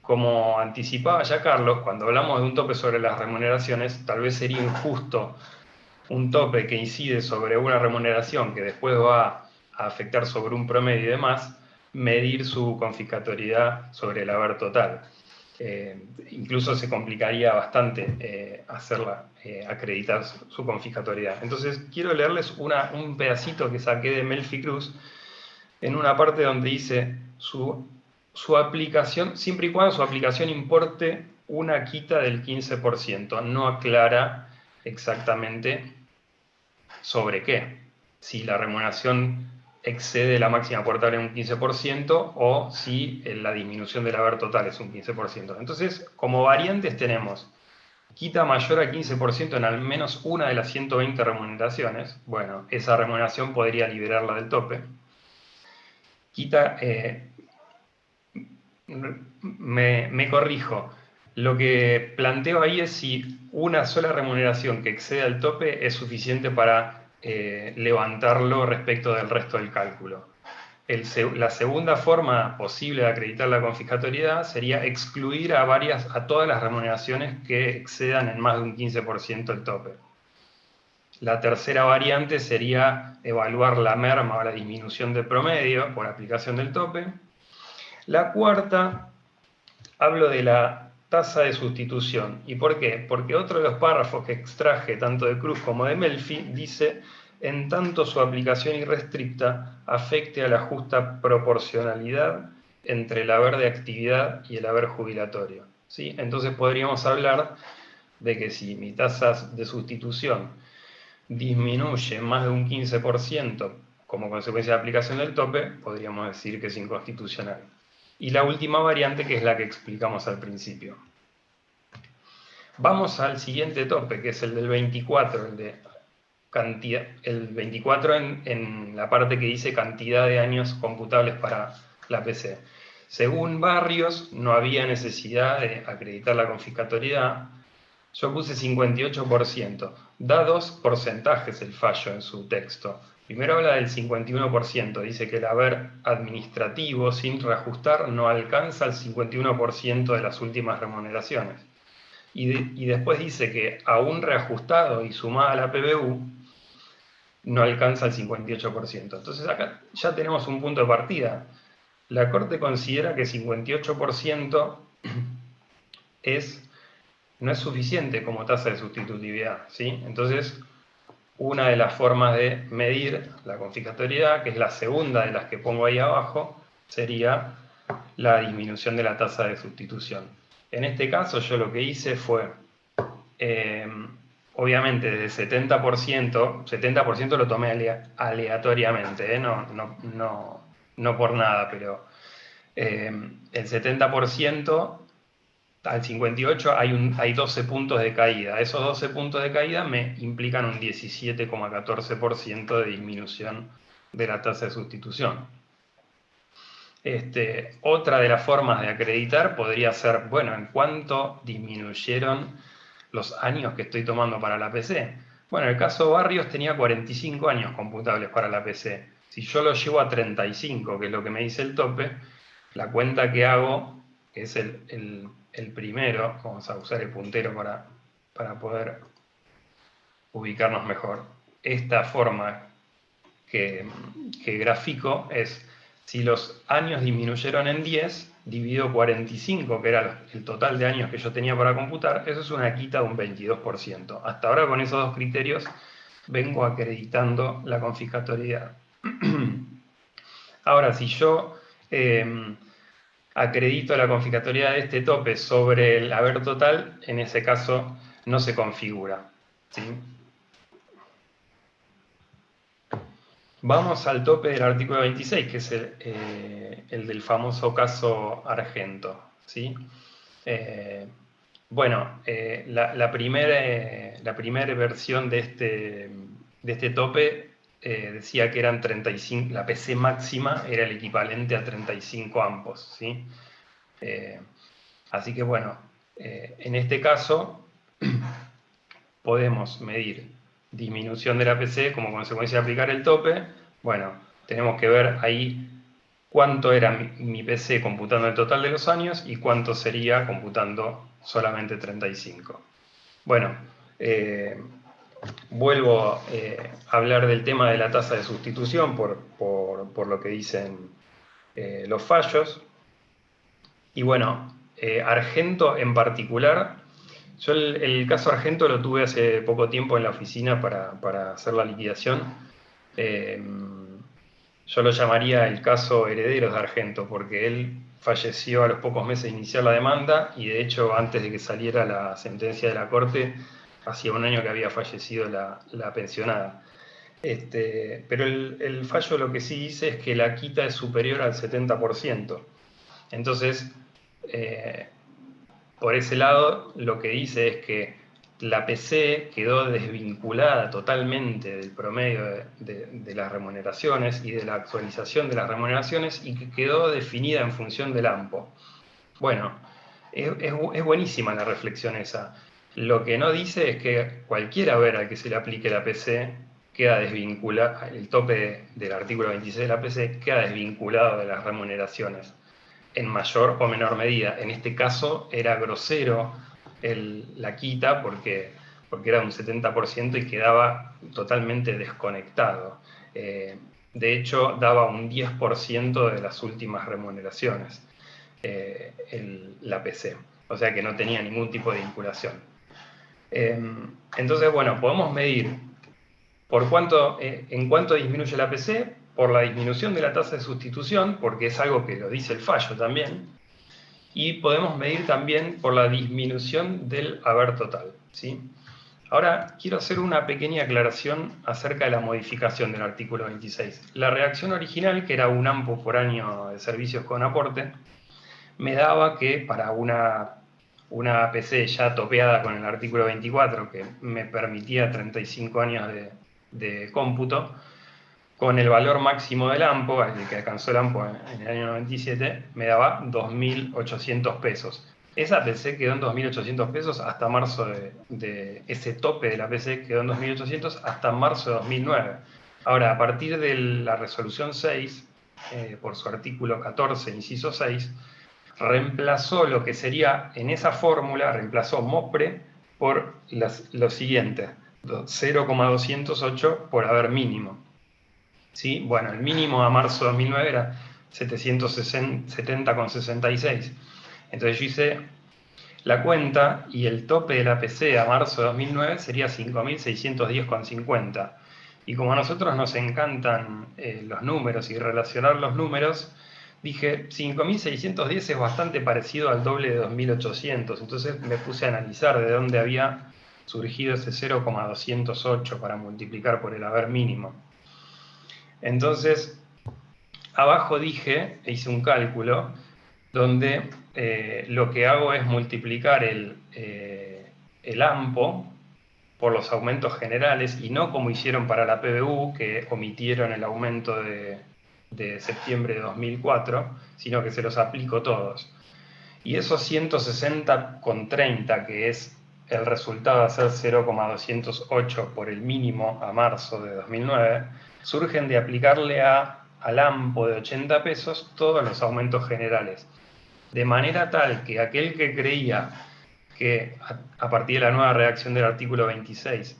como anticipaba ya Carlos, cuando hablamos de un tope sobre las remuneraciones, tal vez sería injusto un tope que incide sobre una remuneración que después va a afectar sobre un promedio y demás, medir su confiscatoriedad sobre el haber total. Incluso se complicaría bastante acreditar su confiscatoriedad. Entonces, quiero leerles un pedacito que saqué de Melfi Cruz, en una parte donde dice su aplicación, siempre y cuando su aplicación importe una quita del 15%, no aclara exactamente sobre qué. Si la remuneración excede la máxima aportable en un 15% o si la disminución del haber total es un 15%. Entonces, como variantes tenemos quita mayor a 15% en al menos una de las 120 remuneraciones. Bueno, esa remuneración podría liberarla del tope. Quita, me corrijo, lo que planteo ahí es si una sola remuneración que exceda el tope es suficiente para levantarlo respecto del resto del cálculo. La segunda forma posible de acreditar la confiscatoriedad sería excluir a todas las remuneraciones que excedan en más de un 15% el tope. La tercera variante sería evaluar la merma o la disminución del promedio por aplicación del tope. La cuarta, hablo de la tasa de sustitución. ¿Y por qué? Porque otro de los párrafos que extraje tanto de Cruz como de Melfi dice: en tanto su aplicación irrestricta afecte a la justa proporcionalidad entre el haber de actividad y el haber jubilatorio. ¿Sí? Entonces podríamos hablar de que si mi tasa de sustitución disminuye más de un 15% como consecuencia de la aplicación del tope, podríamos decir que es inconstitucional. Y la última variante, que es la que explicamos al principio. Vamos al siguiente tope, que es el del 24, el de cantidad, el 24 en la parte que dice cantidad de años computables para la PC. Según Barrios, no había necesidad de acreditar la confiscatoriedad. Yo puse 58%. Da dos porcentajes el fallo en su texto. Primero habla del 51%, dice que el haber administrativo sin reajustar no alcanza el 51% de las últimas remuneraciones. Y después dice que aún reajustado y sumada a la PBU, no alcanza el 58%. Entonces acá ya tenemos un punto de partida. La Corte considera que 58% no es suficiente como tasa de sustitutividad, ¿sí? Entonces, una de las formas de medir la confiscatoriedad, que es la segunda de las que pongo ahí abajo, sería la disminución de la tasa de sustitución. En este caso yo lo que hice fue, obviamente desde 70% lo tomé aleatoriamente, no por nada, pero el 70% al 58 hay 12 puntos de caída. Esos 12 puntos de caída me implican un 17,14% de disminución de la tasa de sustitución. Otra de las formas de acreditar podría ser, bueno, ¿en cuánto disminuyeron los años que estoy tomando para la PC? Bueno, en el caso Barrios tenía 45 años computables para la PC. Si yo lo llevo a 35, que es lo que me dice el tope, la cuenta que hago, que es el primero, vamos a usar el puntero para poder ubicarnos mejor. Esta forma que grafico es, si los años disminuyeron en 10, dividido 45, que era el total de años que yo tenía para computar, eso es una quita de un 22%. Hasta ahora con esos dos criterios vengo acreditando la confiscatoriedad. Ahora, si yo acredito la confiscatoriedad de este tope sobre el haber total, en ese caso no se configura, ¿sí? Vamos al tope del artículo 26, que es el del famoso caso Argento, ¿sí? La primera versión de este tope decía que eran 35, la PC máxima era el equivalente a 35 ampos, ¿sí? Así que bueno, en este caso podemos medir disminución de la PC como consecuencia de aplicar el tope. Bueno, tenemos que ver ahí cuánto era mi PC computando el total de los años y cuánto sería computando solamente 35. Bueno, vuelvo a hablar del tema de la tasa de sustitución por lo que dicen los fallos. Y bueno, Argento en particular, yo el caso Argento lo tuve hace poco tiempo en la oficina para hacer la liquidación. Yo lo llamaría el caso Herederos de Argento, porque él falleció a los pocos meses de iniciar la demanda y de hecho antes de que saliera la sentencia de la Corte, hacía un año que había fallecido la pensionada. Pero el fallo lo que sí dice es que la quita es superior al 70%. Entonces, por ese lado, lo que dice es que la PC quedó desvinculada totalmente del promedio de las remuneraciones y de la actualización de las remuneraciones y que quedó definida en función del AMPO. Bueno, es buenísima la reflexión esa. Lo que no dice es que cualquier haber al que se le aplique la PC queda desvinculado, el tope del artículo 26 de la PC queda desvinculado de las remuneraciones en mayor o menor medida. En este caso era grosero la quita porque era un 70% y quedaba totalmente desconectado. De hecho, daba un 10% de las últimas remuneraciones la PC. O sea que no tenía ningún tipo de vinculación. Entonces, bueno, podemos medir en cuánto disminuye la PC, por la disminución de la tasa de sustitución, porque es algo que lo dice el fallo también, y podemos medir también por la disminución del haber total, ¿sí? Ahora, quiero hacer una pequeña aclaración acerca de la modificación del artículo 26. La redacción original, que era un AMPO por año de servicios con aporte, me daba que para una una APC ya topeada con el artículo 24, que me permitía 35 años de cómputo, con el valor máximo del AMPO, el que alcanzó el AMPO en el año 97, me daba 2.800 pesos. Esa PC quedó en 2.800 pesos hasta marzo ese tope de la PC quedó en 2.800 hasta marzo de 2009. Ahora, a partir de la resolución 6, por su artículo 14, inciso 6, reemplazó lo que sería, en esa fórmula, reemplazó MOPRE por lo siguiente, 0,208 por haber mínimo. ¿Sí? Bueno, el mínimo a marzo de 2009 era 770,66. Entonces yo hice la cuenta y el tope de la PC a marzo de 2009 sería 5.610,50. Y como a nosotros nos encantan los números y relacionar los números, dije 5.610 es bastante parecido al doble de 2.800. Entonces me puse a analizar de dónde había surgido ese 0,208 para multiplicar por el haber mínimo. Entonces, abajo hice un cálculo donde lo que hago es multiplicar el AMPO por los aumentos generales y no como hicieron para la PBU, que omitieron el aumento de septiembre de 2004, sino que se los aplico todos. Y esos 160,30, que es el resultado de hacer 0,208 por el mínimo a marzo de 2009, surgen de aplicarle al AMPO de 80 pesos todos los aumentos generales. De manera tal que aquel que creía que a partir de la nueva redacción del artículo 26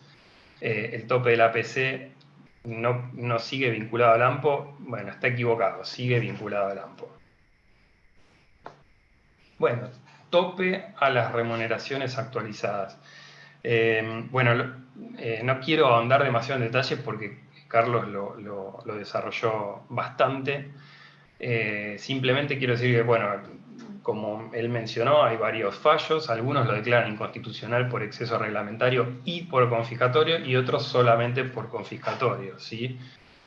el tope de la PC no sigue vinculado al AMPO, bueno, está equivocado, sigue vinculado al AMPO. Bueno, tope a las remuneraciones actualizadas. No quiero ahondar demasiado en detalles porque Carlos lo desarrolló bastante. Simplemente quiero decir que, bueno, como él mencionó, hay varios fallos. Algunos lo declaran inconstitucional por exceso reglamentario y por confiscatorio, y otros solamente por confiscatorio, ¿sí?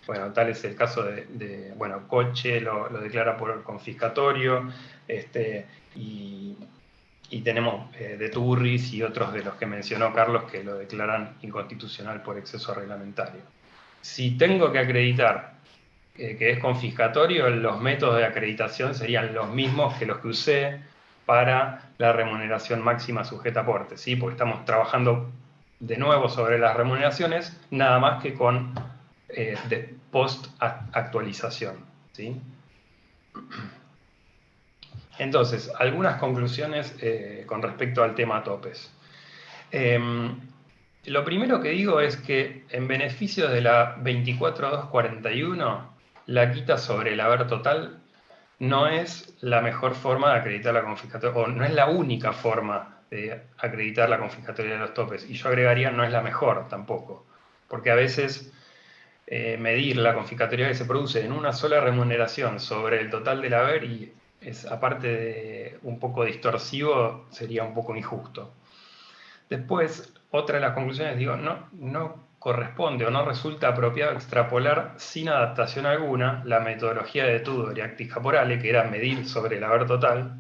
Bueno, tal es el caso bueno, Coche lo declara por confiscatorio, y tenemos de Turris y otros de los que mencionó Carlos que lo declaran inconstitucional por exceso reglamentario. Si tengo que acreditar que es confiscatorio, los métodos de acreditación serían los mismos que los que usé para la remuneración máxima sujeta a aporte, ¿sí? Porque estamos trabajando de nuevo sobre las remuneraciones, nada más que con post-actualización, ¿sí? Entonces, algunas conclusiones con respecto al tema topes. Lo primero que digo es que en beneficio de la 24241, la quita sobre el haber total no es la mejor forma de acreditar la confiscatoria, o no es la única forma de acreditar la confiscatoria de los topes. Y yo agregaría, no es la mejor tampoco, porque a veces medir la confiscatoria que se produce en una sola remuneración sobre el total del haber, y es, aparte de un poco distorsivo, sería un poco injusto. Después, otra de las conclusiones, digo, no corresponde o no resulta apropiado extrapolar sin adaptación alguna la metodología de Tudor y Actis Caporale, que era medir sobre el haber total,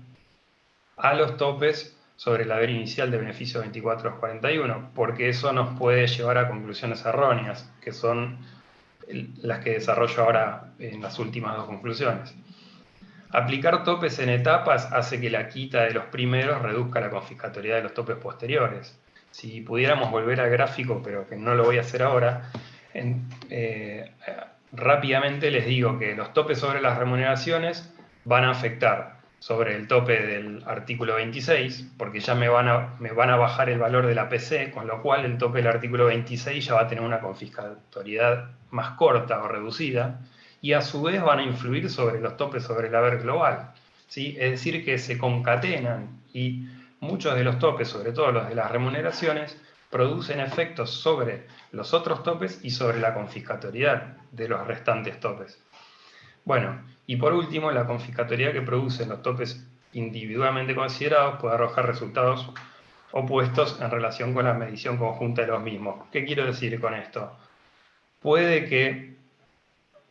a los topes sobre el haber inicial de beneficio 2441, porque eso nos puede llevar a conclusiones erróneas, que son las que desarrollo ahora en las últimas dos conclusiones. Aplicar topes en etapas hace que la quita de los primeros reduzca la confiscatoriedad de los topes posteriores. Si pudiéramos volver al gráfico, pero que no lo voy a hacer ahora, rápidamente les digo que los topes sobre las remuneraciones van a afectar sobre el tope del artículo 26, porque ya me van a bajar el valor de la PC, con lo cual el tope del artículo 26 ya va a tener una confiscatoriedad más corta o reducida, y a su vez van a influir sobre los topes sobre el haber global, ¿sí? Es decir, que se concatenan, y muchos de los topes, sobre todo los de las remuneraciones, producen efectos sobre los otros topes y sobre la confiscatoriedad de los restantes topes. Bueno, y por último, la confiscatoriedad que producen los topes individualmente considerados puede arrojar resultados opuestos en relación con la medición conjunta de los mismos. ¿Qué quiero decir con esto? Puede que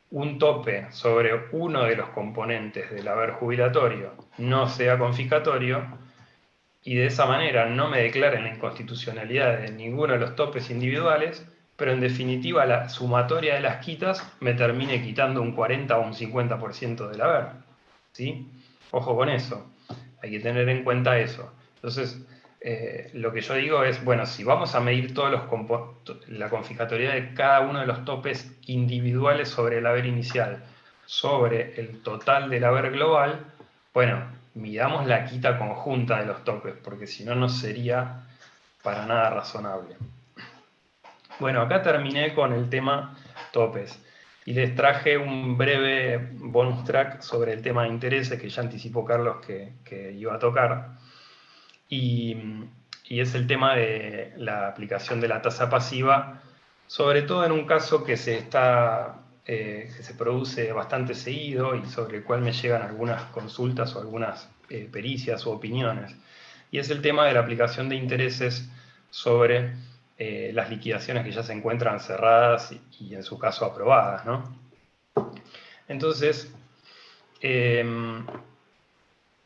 un tope sobre uno de los componentes del haber jubilatorio no sea confiscatorio, y de esa manera no me declaren la inconstitucionalidad de ninguno de los topes individuales, pero en definitiva la sumatoria de las quitas me termine quitando un 40 o un 50% del haber. ¿Sí? Ojo con eso, hay que tener en cuenta eso. Entonces, lo que yo digo es, bueno, si vamos a medir la confiscatoriedad de cada uno de los topes individuales sobre el haber inicial, sobre el total del haber global, bueno, midamos la quita conjunta de los topes, porque si no, no sería para nada razonable. Bueno, acá terminé con el tema topes y les traje un breve bonus track sobre el tema de intereses que ya anticipó Carlos que iba a tocar. Y es el tema de la aplicación de la tasa pasiva, sobre todo en un caso que se produce bastante seguido y sobre el cual me llegan algunas consultas o algunas pericias o opiniones. Y es el tema de la aplicación de intereses sobre las liquidaciones que ya se encuentran cerradas y en su caso aprobadas, ¿no? Entonces,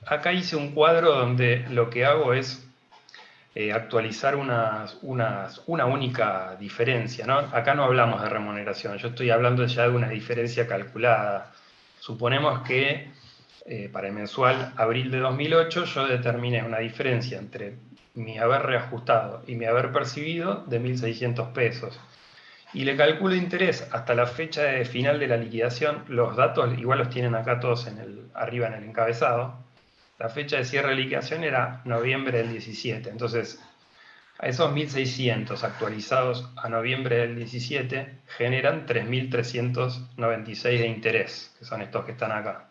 acá hice un cuadro donde lo que hago es actualizar una única diferencia, ¿no? Acá no hablamos de remuneración, yo estoy hablando ya de una diferencia calculada. Suponemos que para el mensual abril de 2008 yo determiné una diferencia entre mi haber reajustado y mi haber percibido de 1.600 pesos. Y le calculo interés hasta la fecha de final de la liquidación. Los datos igual los tienen acá todos arriba en el encabezado. La fecha de cierre de liquidación era noviembre del 17. Entonces, a esos 1.600 actualizados a noviembre del 17 generan 3.396 de interés, que son estos que están acá.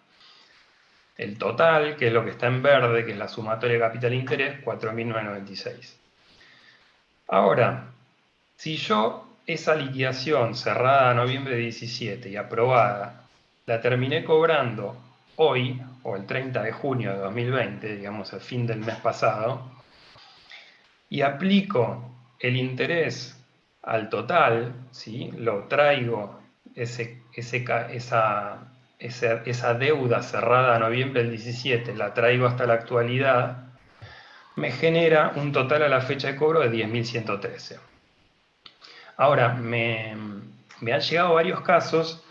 El total, que es lo que está en verde, que es la sumatoria de capital e interés, 4.996. Ahora, si yo esa liquidación cerrada a noviembre de 17 y aprobada, la terminé cobrando hoy, o el 30 de junio de 2020, digamos el fin del mes pasado, y aplico el interés al total, ¿sí? Lo traigo, esa deuda cerrada a noviembre del 17, la traigo hasta la actualidad, me genera un total a la fecha de cobro de 10.113. Ahora, me han llegado varios casos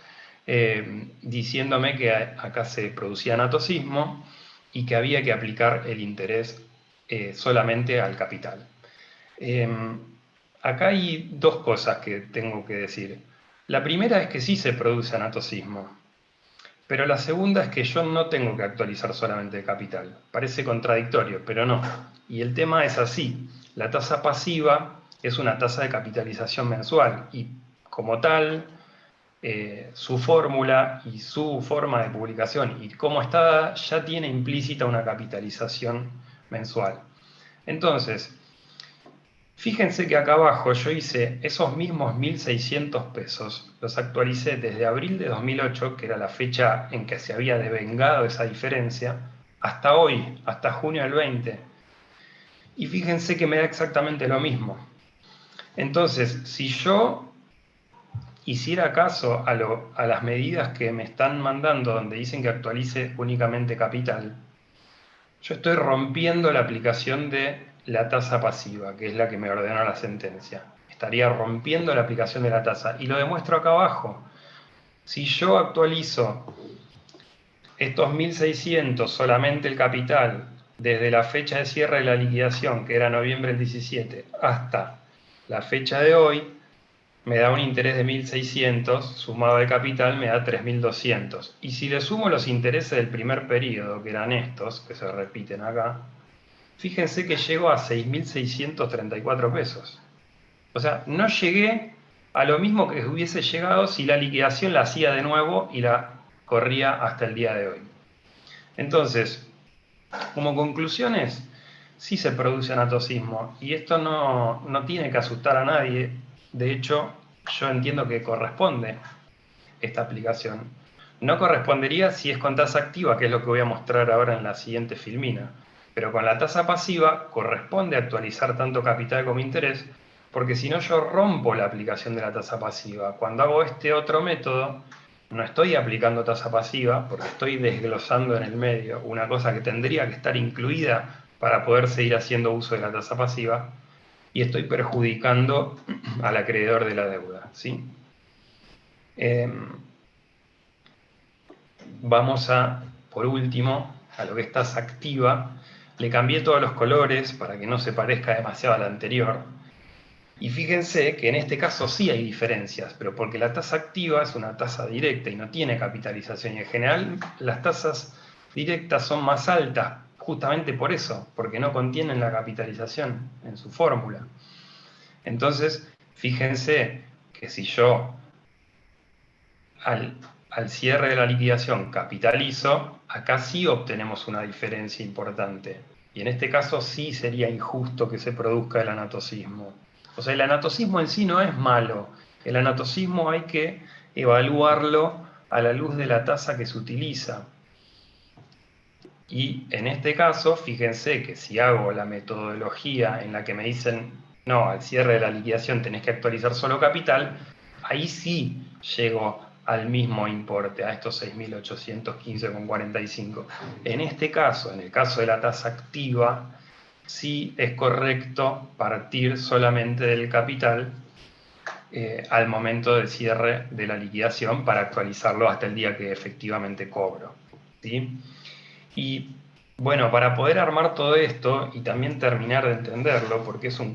diciéndome que acá se producía anatocismo y que había que aplicar el interés solamente al capital. Acá hay dos cosas que tengo que decir. La primera es que sí se produce anatocismo, pero la segunda es que yo no tengo que actualizar solamente el capital. Parece contradictorio, pero no. Y el tema es así. La tasa pasiva es una tasa de capitalización mensual y como tal, su fórmula y su forma de publicación y cómo está ya tiene implícita una capitalización mensual. Entonces, fíjense que acá abajo yo hice esos mismos 1.600 pesos, los actualicé desde abril de 2008, que era la fecha en que se había devengado esa diferencia, hasta hoy, hasta junio del 20. Y fíjense que me da exactamente lo mismo. Entonces, si yo hiciera caso a las medidas que me están mandando, donde dicen que actualice únicamente capital, yo estoy rompiendo la aplicación de la tasa pasiva, que es la que me ordenó la sentencia. Estaría rompiendo la aplicación de la tasa. Y lo demuestro acá abajo. Si yo actualizo estos 1.600, solamente el capital, desde la fecha de cierre de la liquidación, que era noviembre del 17, hasta la fecha de hoy, me da un interés de 1.600, sumado al capital me da 3.200. Y si le sumo los intereses del primer periodo, que eran estos, que se repiten acá, fíjense que llego a 6.634 pesos. O sea, no llegué a lo mismo que hubiese llegado si la liquidación la hacía de nuevo y la corría hasta el día de hoy. Entonces, como conclusiones, sí se produce anatocismo y esto no tiene que asustar a nadie. De hecho, yo entiendo que corresponde esta aplicación. No correspondería si es con tasa activa, que es lo que voy a mostrar ahora en la siguiente filmina. Pero con la tasa pasiva corresponde actualizar tanto capital como interés, porque si no yo rompo la aplicación de la tasa pasiva. Cuando hago este otro método, no estoy aplicando tasa pasiva, porque estoy desglosando en el medio una cosa que tendría que estar incluida para poder seguir haciendo uso de la tasa pasiva, y estoy perjudicando al acreedor de la deuda, ¿sí? Vamos a, por último, a lo que es tasa activa. Le cambié todos los colores para que no se parezca demasiado a la anterior. Y fíjense que en este caso sí hay diferencias, pero porque la tasa activa es una tasa directa y no tiene capitalización. Y en general las tasas directas son más altas, justamente por eso, porque no contienen la capitalización en su fórmula. Entonces, fíjense que si yo al cierre de la liquidación capitalizo, acá sí obtenemos una diferencia importante. Y en este caso sí sería injusto que se produzca el anatocismo. O sea, el anatocismo en sí no es malo. El anatocismo hay que evaluarlo a la luz de la tasa que se utiliza. Y en este caso, fíjense que si hago la metodología en la que me dicen, no, al cierre de la liquidación tenés que actualizar solo capital, ahí sí llego al mismo importe, a estos 6.815,45. En este caso, en el caso de la tasa activa, sí es correcto partir solamente del capital al momento del cierre de la liquidación para actualizarlo hasta el día que efectivamente cobro, ¿sí? Y bueno, para poder armar todo esto y también terminar de entenderlo, porque es un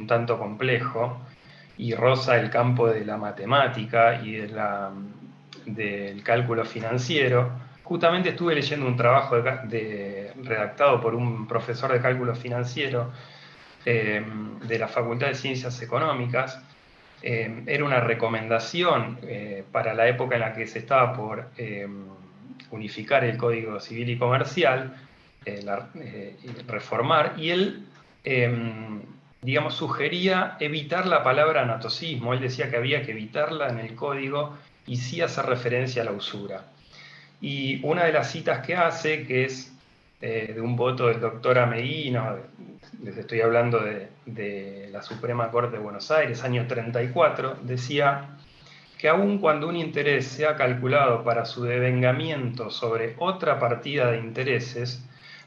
tanto complejo y roza el campo de la matemática y del cálculo financiero, justamente estuve leyendo un trabajo redactado por un profesor de cálculo financiero de la Facultad de Ciencias Económicas. Era una recomendación para la época en la que se estaba por unificar el Código Civil y Comercial, reformar, y él, digamos, sugería evitar la palabra anatocismo. Él decía que había que evitarla en el código y sí hacer referencia a la usura. Y una de las citas que hace, que es de un voto del doctor Ameguino, les estoy hablando de la Suprema Corte de Buenos Aires, año 34, decía que aun cuando un interés sea calculado para su devengamiento sobre otra partida de intereses,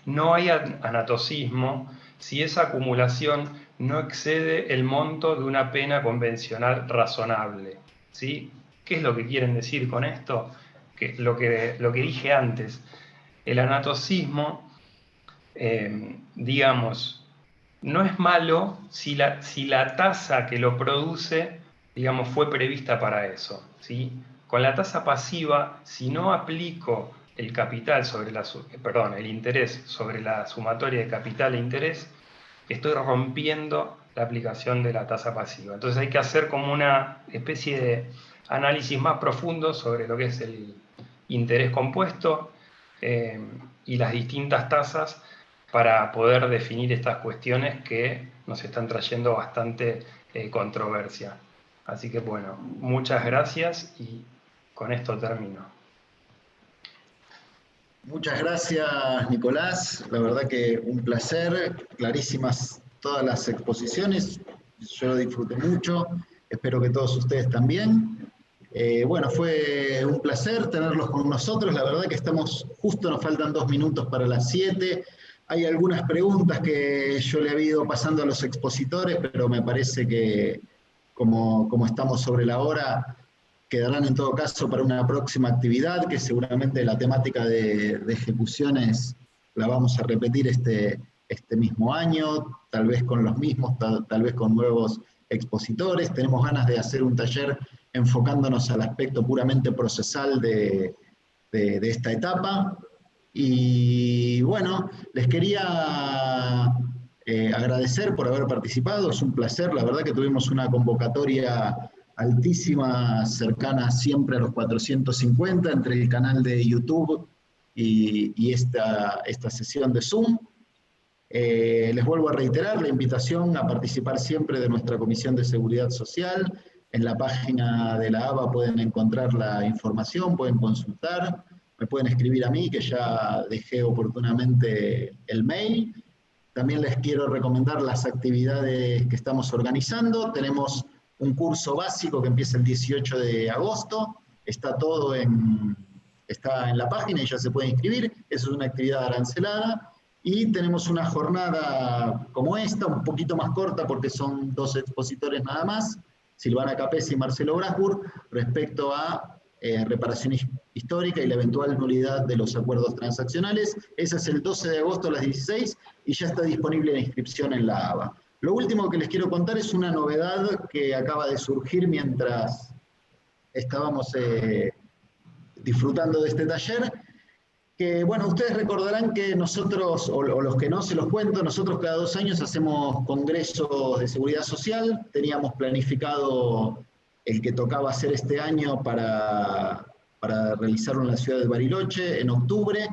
no hay anatocismo si esa acumulación no excede el monto de una pena convencional razonable, ¿sí? ¿Qué es lo que quieren decir con esto? Lo que dije antes, el anatocismo, digamos, no es malo si la tasa que lo produce, digamos, fue prevista para eso, ¿sí? Con la tasa pasiva, si no aplico el capital sobre el interés sobre la sumatoria de capital e interés, estoy rompiendo la aplicación de la tasa pasiva. Entonces hay que hacer como una especie de análisis más profundo sobre lo que es el interés compuesto y las distintas tasas para poder definir estas cuestiones que nos están trayendo bastante controversia. Así que bueno, muchas gracias y con esto termino. Muchas gracias, Nicolás. La verdad que un placer, clarísimas todas las exposiciones. Yo lo disfruté mucho, espero que todos ustedes también. Bueno, fue un placer tenerlos con nosotros. La verdad que justo nos faltan 2 minutos para las 7. Hay algunas preguntas que yo le había ido pasando a los expositores, pero me parece que como estamos sobre la hora, quedarán en todo caso para una próxima actividad, que seguramente la temática de ejecuciones la vamos a repetir este mismo año, tal vez con los mismos, tal vez con nuevos expositores. Tenemos ganas de hacer un taller enfocándonos al aspecto puramente procesal de esta etapa. Y bueno, les quería agradecer por haber participado, es un placer, la verdad que tuvimos una convocatoria altísima, cercana siempre a los 450, entre el canal de YouTube y esta sesión de Zoom. Les vuelvo a reiterar la invitación a participar siempre de nuestra Comisión de Seguridad Social. En la página de la ABA pueden encontrar la información, pueden consultar, me pueden escribir a mí, que ya dejé oportunamente el mail. También les quiero recomendar las actividades que estamos organizando. Tenemos un curso básico que empieza el 18 de agosto. Está todo está en la página y ya se puede inscribir. Eso es una actividad arancelada. Y tenemos una jornada como esta, un poquito más corta porque son 2 expositores nada más, Silvana Capesi y Marcelo Brasburg, respecto a reparación histórica y la eventual nulidad de los acuerdos transaccionales. Ese es el 12 de agosto a las 16 y ya está disponible la inscripción en la ABA. Lo último que les quiero contar es una novedad que acaba de surgir mientras estábamos disfrutando de este taller, que bueno, ustedes recordarán que nosotros, o los que no se los cuento, nosotros cada 2 años hacemos congresos de seguridad social. Teníamos planificado el que tocaba hacer este año para realizarlo en la ciudad de Bariloche en octubre,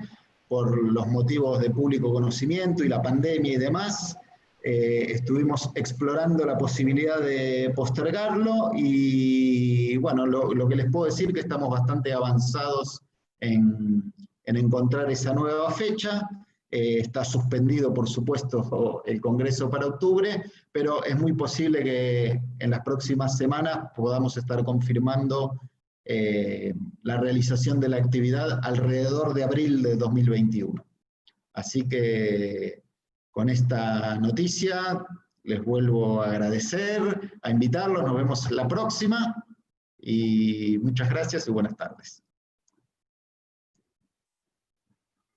por los motivos de público conocimiento y la pandemia y demás. Estuvimos explorando la posibilidad de postergarlo y bueno, lo que les puedo decir es que estamos bastante avanzados en encontrar esa nueva fecha. Está suspendido, por supuesto, el Congreso para octubre, pero es muy posible que en las próximas semanas podamos estar confirmando la realización de la actividad alrededor de abril de 2021. Así que con esta noticia les vuelvo a agradecer, a invitarlos, nos vemos la próxima y muchas gracias y buenas tardes.